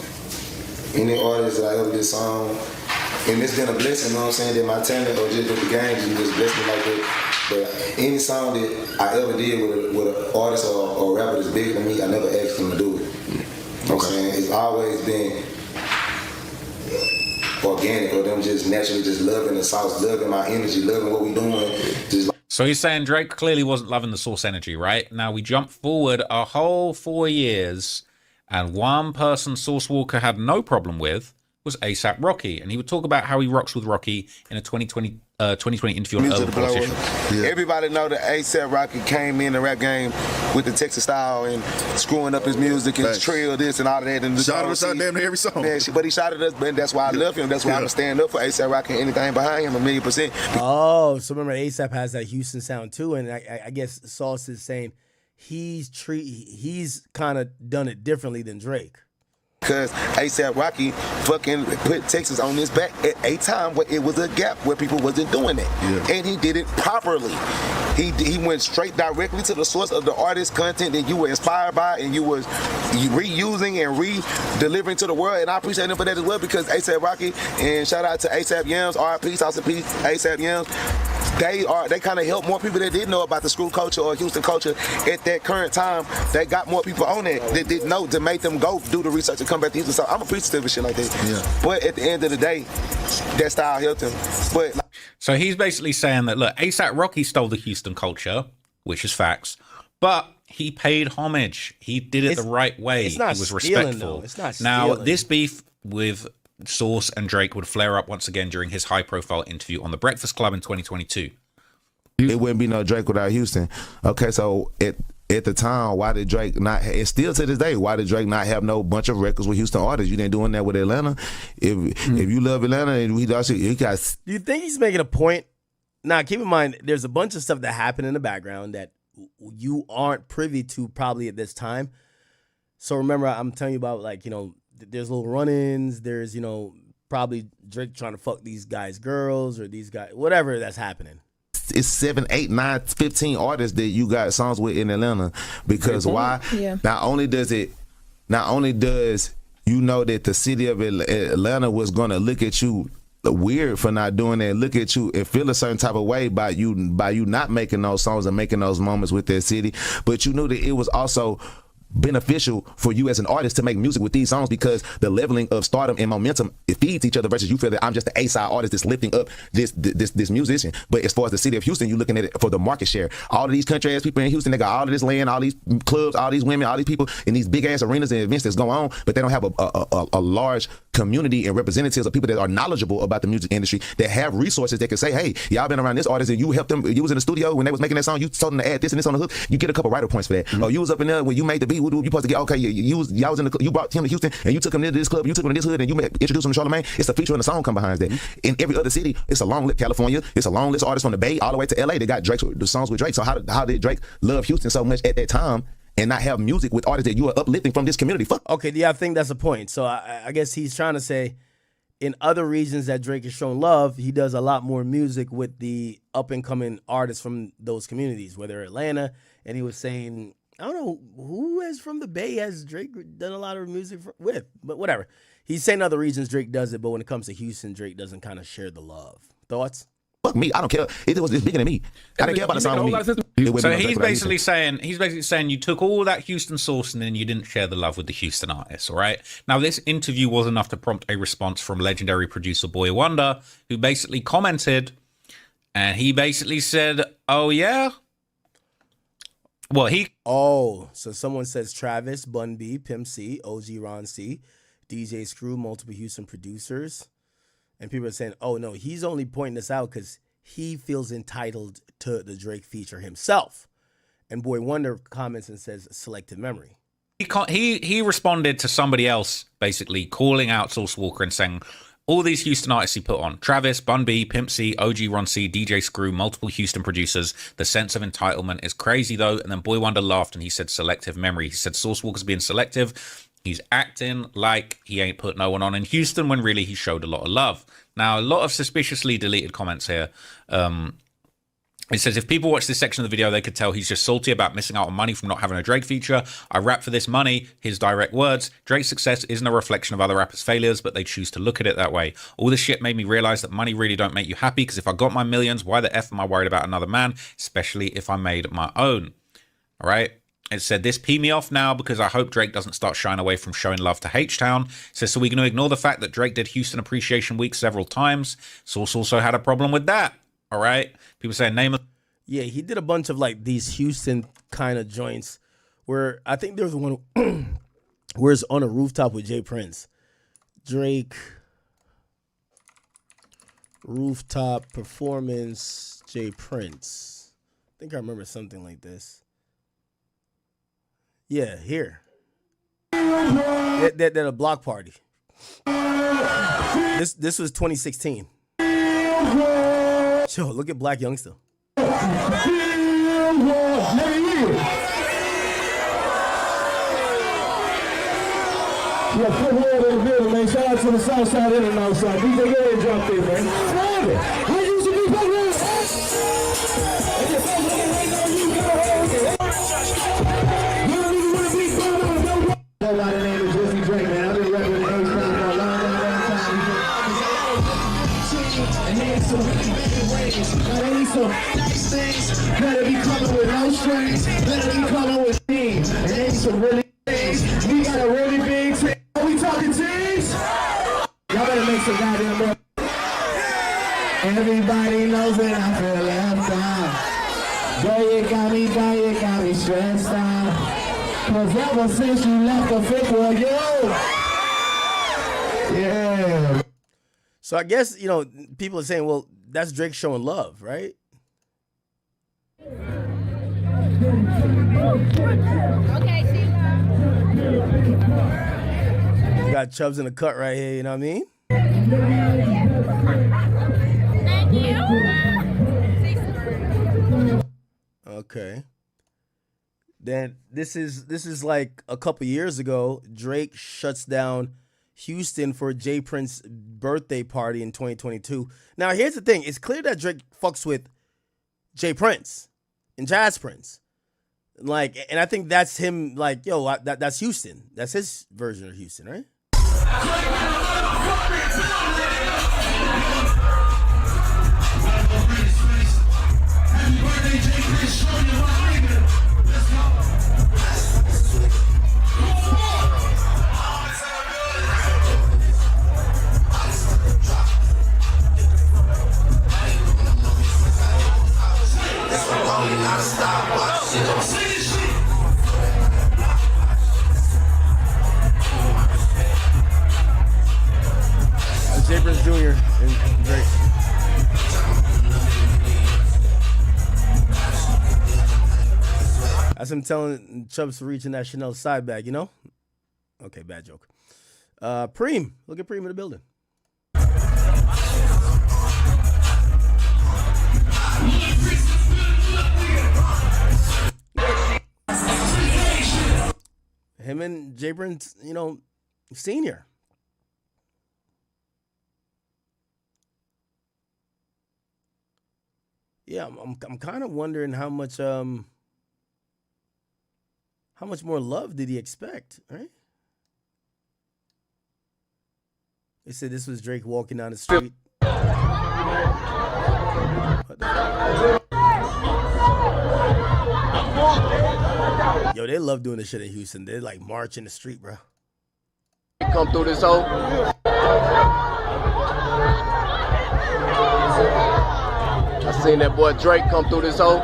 Any artist that I ever did song, and it's been a blessing, you know what I'm saying, that my talent or just with the game, you just blessed me like that. But any song that I ever did with an artist or rapper that's bigger than me, I never asked them to do it. You know what I'm saying? It's always been organic, or them just naturally just loving the sauce, loving my energy, loving what we doing. So he's saying Drake clearly wasn't loving the Source energy, right? Now we jump forward a whole 4 years, and one person Source Walka had no problem with was ASAP Rocky. And he would talk about how he rocks with Rocky in a 2020 interview on Urban Politician. Everybody know that ASAP Rocky came in the rap game with the Texas style and screwing up his music and trill this and all of that. And shot us out damn near every song. Yeah, but he shot at us, and that's why I love him. That's why I'm going to stand up for ASAP Rocky and anything behind him 1,000,000%. Oh, so remember ASAP has that Houston sound too, and I guess Sauce is saying he's kind of done it differently than Drake. Because ASAP Rocky fucking put Texas on his back at a time where it was a gap where people wasn't doing it. Yeah. And he did it properly. He went straight directly to the source of the artist content that you were inspired by and you was reusing and re-delivering to the world. And I appreciate him for that as well, because ASAP Rocky, and shout out to ASAP Yams, RIP, Sauce and Peace, ASAP Yams, they kind of helped more people that didn't know about the school culture or Houston culture at that current time. They got more people on that didn't know, to make them go do the research and come back to Houston. So I'm appreciative of shit like that. Yeah. But at the end of the day, that style helped him. But so he's basically saying that, look, ASAP Rocky stole the Houston culture, which is facts, but he paid homage. He did it the right way. He was respectful. It's not now, stealing. this beef with Source and Drake would flare up once again during his high-profile interview on The Breakfast Club in 2022. It wouldn't be no Drake without Houston. Okay, so at the time, why did Drake not? It's still to this day. Why did Drake not have no bunch of records with Houston artists? You didn't doing that with Atlanta. If you love Atlanta, and he got. Do you think he's making a point? Now, keep in mind, there's a bunch of stuff that happened in the background that you aren't privy to probably at this time. So remember, I'm telling you about, like, you know, there's little run-ins. There's, you know, probably Drake trying to fuck these guys' girls or these guys, whatever that's happening. It's 7, 8, 9, 15 artists that you got songs with in Atlanta. Because why? Yeah. Not only does you know that the city of Atlanta was gonna look at you weird for not doing that, look at you and feel a certain type of way by you not making those songs and making those moments with that city, but you knew that it was also beneficial for you as an artist to make music with these songs, because the leveling of stardom and momentum, it feeds each other, versus you feel that I'm just the A-side artist that's lifting up this musician. But as far as the city of Houston, you're looking at it for the market share. All of these country ass people in Houston, they got all of this land, all these clubs, all these women, all these people in these big ass arenas and events that's going on, but they don't have a large community and representatives of people that are knowledgeable about the music industry, that have resources that can say, hey, y'all been around this artist and you helped them, you was in the studio when they was making that song, you told them to add this and this on the hook, you get a couple writer points for that. Or you was up in there when you made the beat, you supposed to get, okay, y'all was in the, you brought him to Houston and you took him to this club, you took him to this hood and you introduced him to Charlamagne. It's a feature in the song come behind that. In every other city, it's a long list. California, it's a long list of artists from the Bay all the way to LA. They got the songs with Drake. So how did Drake love Houston so much at that time and not have music with artists that you are uplifting from this community? Fuck. Okay, yeah, I think that's a point. So I guess he's trying to say, in other regions that Drake has shown love, he does a lot more music with the up and coming artists from those communities, whether Atlanta, and he was saying, I don't know who is from the Bay has Drake done a lot of music with, but whatever. He's saying other regions Drake does it, but when it comes to Houston, Drake doesn't kind of share the love. Thoughts? Fuck me, I don't care. It was bigger than me. I didn't care about the song with me. So he's basically saying you took all that Houston sauce and then you didn't share the love with the Houston artists, all right? Now, this interview was enough to prompt a response from legendary producer Boy Wonder, who basically commented, and he basically said, oh, yeah? Well, so someone says Travis, Bun B, Pimp C, OG Ron C, DJ Screw, multiple Houston producers. And people are saying, oh, no, he's only pointing this out because he feels entitled to the Drake feature himself. And Boy Wonder comments and says selective memory. He responded to somebody else basically calling out Sauce Walka and saying all these Houston artists he put on, Travis, Bun B, Pimp C, OG Ron C, DJ Screw, multiple Houston producers, the sense of entitlement is crazy though. And then Boy Wonder laughed and he said selective memory. He said Sauce Walka's being selective. He's acting like he ain't put no one on in Houston when really he showed a lot of love. Now, a lot of suspiciously deleted comments here. It says, if people watch this section of the video, they could tell he's just salty about missing out on money from not having a Drake feature. I rap for this money. His direct words. Drake's success isn't a reflection of other rappers' failures, but they choose to look at it that way. All this shit made me realize that money really don't make you happy, because if I got my millions, why the F am I worried about another man, especially if I made my own? All right. It said, this pee me off now because I hope Drake doesn't start shying away from showing love to H-Town. It says, so we're going to ignore the fact that Drake did Houston Appreciation Week several times. Source also had a problem with that. All right. People saying name of... Yeah, he did a bunch of like these Houston kind of joints where I think there was one where it's on a rooftop with Jay Prince. Drake rooftop performance, Jay Prince. I think I remember something like this. Yeah, here. They're a block party. This was 2016. Yo, look at Black Youngster. Yeah, put word in the building, man. Shout out to the south side and the north side. DJ, go ahead and drop there, man. I used to be put word. Nobody named is Jesse Drake, man. I've been rapping the H-Town for a long time. And they ain't some really big ways. They ain't some nice things. Better be coming with no strings. Better be coming with teams. And they ain't some really things. We got a really big team. Are we talking teams? Y'all better make some goddamn noise. Everybody knows that I feel left out. Girl, you got me stressed out. Cause ever since you left the fake world, yeah. So I guess, people are saying, well, that's Drake showing love, right? Okay, You got Chubbs in the cut right here, you know what I mean? Thank you. Okay. Then this is like a couple years ago. Drake shuts down Houston for Jay Prince's birthday party in 2022. Now here's the thing: it's clear that Drake fucks with Jay Prince and Jazz Prince, like, and I think that's him. Like, yo, that's Houston. That's his version of Houston, right? Jay Prince Jr. and Drake. That's him telling Chubbs to reach in that Chanel side bag, you know? Okay, bad joke. Preem. Look at Preem in the building. Him and Jay Prince, senior. Yeah, I'm kind of wondering how much How much more love did he expect, right? They said this was Drake walking down the street. Yo, they love doing this shit in Houston. They like march in the street, bro. Come through this hole. I seen that boy Drake come through this hole.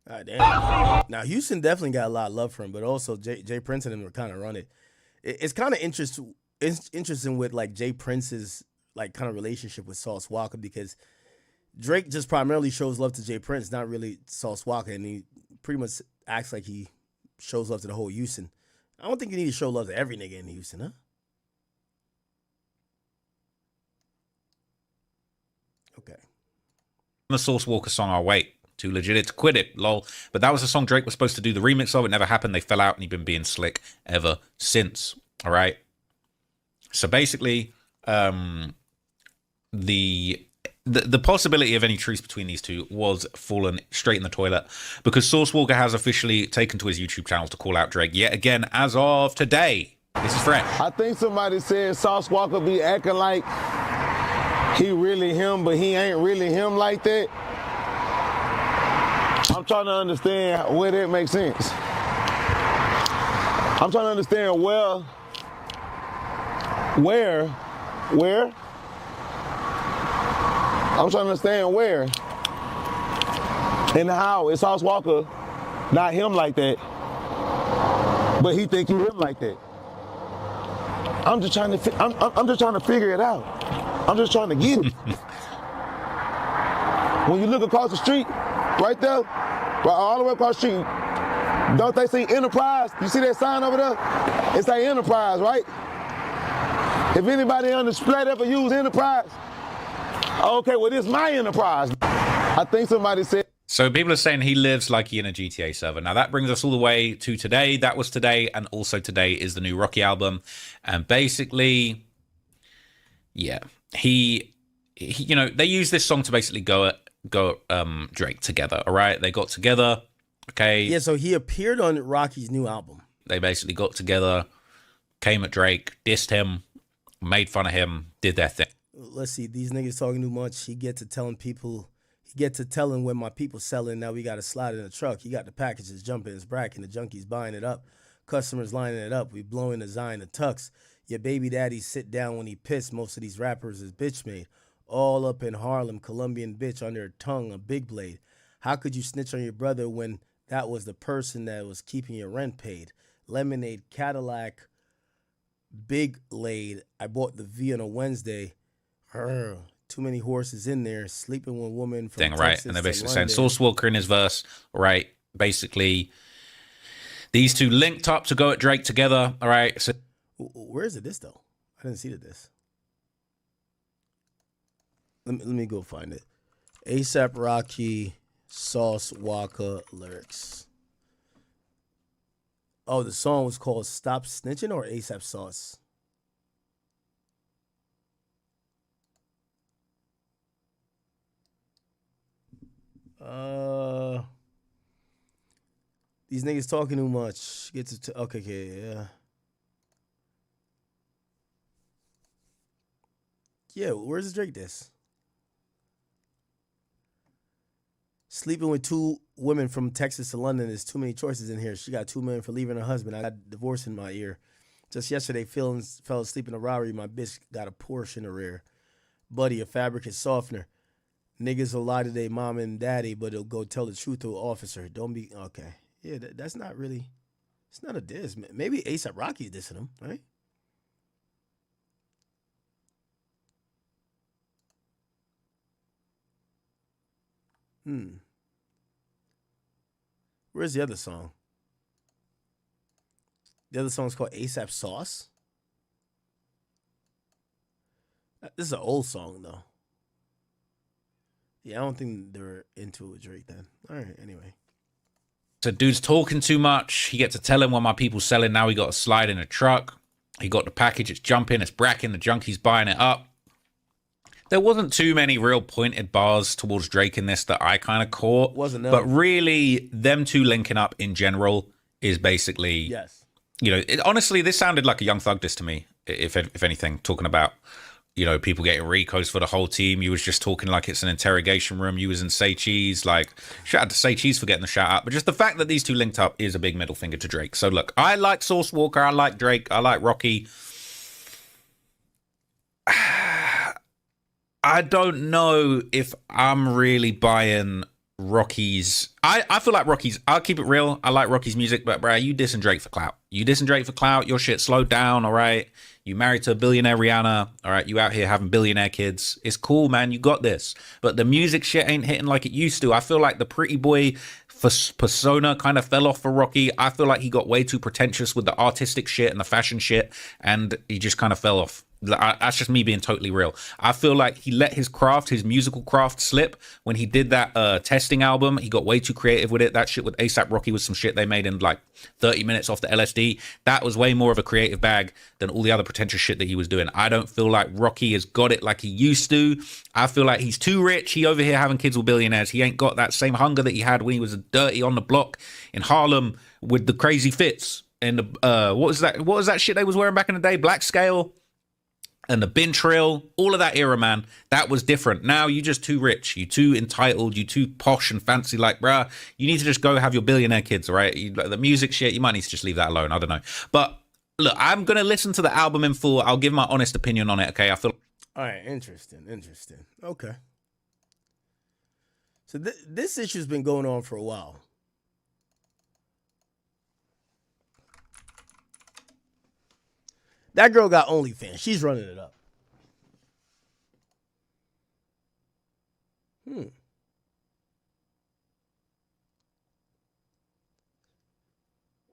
God damn. Now Houston definitely got a lot of love for him, but also Jay Prince and them were kind of run it. It's kind of interesting with like Jay Prince's like kind of relationship with Sauce Walka, because Drake just primarily shows love to Jay Prince, not really Sauce Walka, and he pretty much acts like he shows love to the whole Houston. I don't think you need to show love to every nigga in Houston, huh? Okay. The Sauce Walka song, I'll wait. Too legit to quit it, lol. But that was the song Drake was supposed to do the remix of. It never happened. They fell out, and he's been being slick ever since. All right. So basically, the possibility of any truce between these two was fallen straight in the toilet, because Sauce Walka has officially taken to his YouTube channel to call out Drake yet again as of today. This is fresh. I think somebody said Sauce Walka be acting like he really him, but he ain't really him like that. I'm trying to understand where that makes sense. I'm trying to understand where? I'm trying to understand where and how is Sauce Walka not him like that, but he think he him like that. I'm just trying to I'm just trying to figure it out. I'm just trying to get it. When you look across the street, right there, right all the way across the street, don't they see Enterprise? You see that sign over there? It say Enterprise, right? If anybody on display ever use Enterprise, okay, well, this is my Enterprise. I think somebody said. So people are saying he lives like he in a GTA server. Now that brings us all the way to today. That was today, and also today is the new Rocky album. And basically, yeah, he you know, they used this song to basically go at Drake together. All right, they got together. Okay. Yeah, so he appeared on Rocky's new album. They basically got together, came at Drake, dissed him, made fun of him, did their thing. Let's see, these niggas talking too much. He get to telling when my people selling, now we got to slide in the truck. He got the packages jumping, it's bracking, the junkies buying it up. Customers lining it up, we blowing the Zion the tux. Your baby daddy sit down when he pissed, most of these rappers is bitch made. All up in Harlem, Colombian bitch under her tongue, a big blade. How could you snitch on your brother when that was the person that was keeping your rent paid? Lemonade, Cadillac, big laid. I bought the V on a Wednesday. Too many horses in there, sleeping with women from Texas, right? And they're basically saying London. Sauce Walka in his verse, right? Basically, these two linked up to go at Drake together, all right? So where is it? This though, I didn't see this. Let me go find it. ASAP Rocky, Sauce Walka lyrics. Oh, the song was called "Stop Snitching" or ASAP Sauce. These niggas talking too much. Get to okay, yeah. Yeah, where's the Drake this? Sleeping with two women from Texas to London. There's too many choices in here. She got $2 million for leaving her husband. I got divorce in my ear. Just yesterday, fell asleep in a Rari. My bitch got a Porsche in the rear. Buddy, a fabric is softener. Niggas will lie to their mom and daddy, but they'll go tell the truth to an officer. Don't be okay. Yeah, that's not really. It's not a diss. Maybe ASAP Rocky's dissing him, right? Where's the other song? The other song's called ASAP Sauce. This is an old song, though. Yeah, I don't think they're into it with Drake then. All right, anyway. So dude's talking too much. He gets to tell him what my people's selling. Now he got to slide in a truck. He got the package. It's jumping. It's bracking. The junkie's buying it up. There wasn't too many real pointed bars towards Drake in this that I kind of caught. Wasn't no. But really, them two linking up in general is basically, yes. You know, honestly, this sounded like a Young Thug diss to me, if anything, talking about, you know, people getting recos for the whole team. You was just talking like it's an interrogation room. You was in Say Cheese. Like, shout out to Say Cheese for getting the shout out. But just the fact that these two linked up is a big middle finger to Drake. So look, I like Sauce Walka. I like Drake. I like Rocky. I don't know if I'm really buying Rocky's. I feel like Rocky's. I'll keep it real. I like Rocky's music, but bro, you dissing Drake for clout. You dissing Drake for clout. Your shit slowed down. All right. You married to a billionaire Rihanna. All right. You out here having billionaire kids. It's cool, man. You got this. But the music shit ain't hitting like it used to. I feel like the pretty boy persona kind of fell off for Rocky. I feel like he got way too pretentious with the artistic shit and the fashion shit, and he just kind of fell off. That's just me being totally real. I feel like he let his craft, his musical craft, slip when he did that testing album. He got way too creative with it. That shit with A$AP Rocky was some shit they made in like 30 minutes off the LSD. That was way more of a creative bag than all the other pretentious shit that he was doing. I don't feel like Rocky has got it like he used to. I feel like he's too rich. He over here having kids with billionaires. He ain't got that same hunger that he had when he was dirty on the block in Harlem with the crazy fits and the what was that shit they was wearing back in the day? Black Scale. And the bin trail, all of that era, man, that was different. Now you just too rich, you too entitled, you too posh and fancy. Like, bruh, you need to just go have your billionaire kids, all right? The music shit, you might need to just leave that alone. I don't know. But look, I'm gonna listen to the album in full. I'll give my honest opinion on it. Okay, I feel. All right, interesting. Okay. So this issue's been going on for a while. That girl got OnlyFans. She's running it up.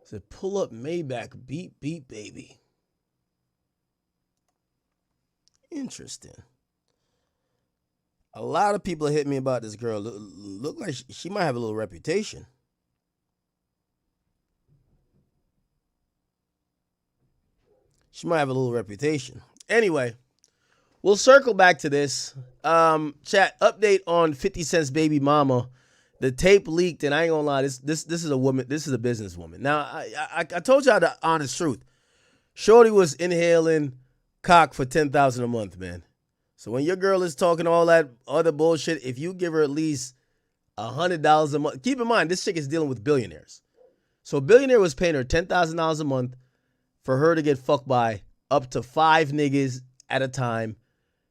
Said pull up Maybach, beat baby. Interesting. A lot of people hit me about this girl. Look like she might have a little reputation. She might have a little reputation. Anyway, we'll circle back to this. Chat, update on 50 Cent's baby mama. The tape leaked, and I ain't gonna lie, this is a woman, this is a businesswoman. Now, I told y'all the honest truth. Shorty was inhaling cock for $10,000 a month, man. So when your girl is talking all that other bullshit, if you give her at least $100 a month, keep in mind, this chick is dealing with billionaires. So a billionaire was paying her $10,000 a month for her to get fucked by up to 5 niggas at a time.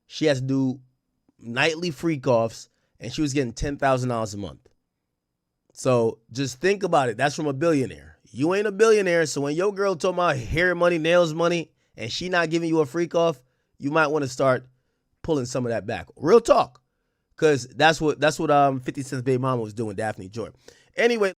She has to do nightly freak-offs, and she was getting $10,000 a month. So just think about it. That's from a billionaire. You ain't a billionaire, so when your girl talking about hair money, nails money, and she not giving you a freak-off, you might want to start pulling some of that back. Real talk. Because that's what 50 Cent's baby mama was doing, Daphne Joy. Anyway.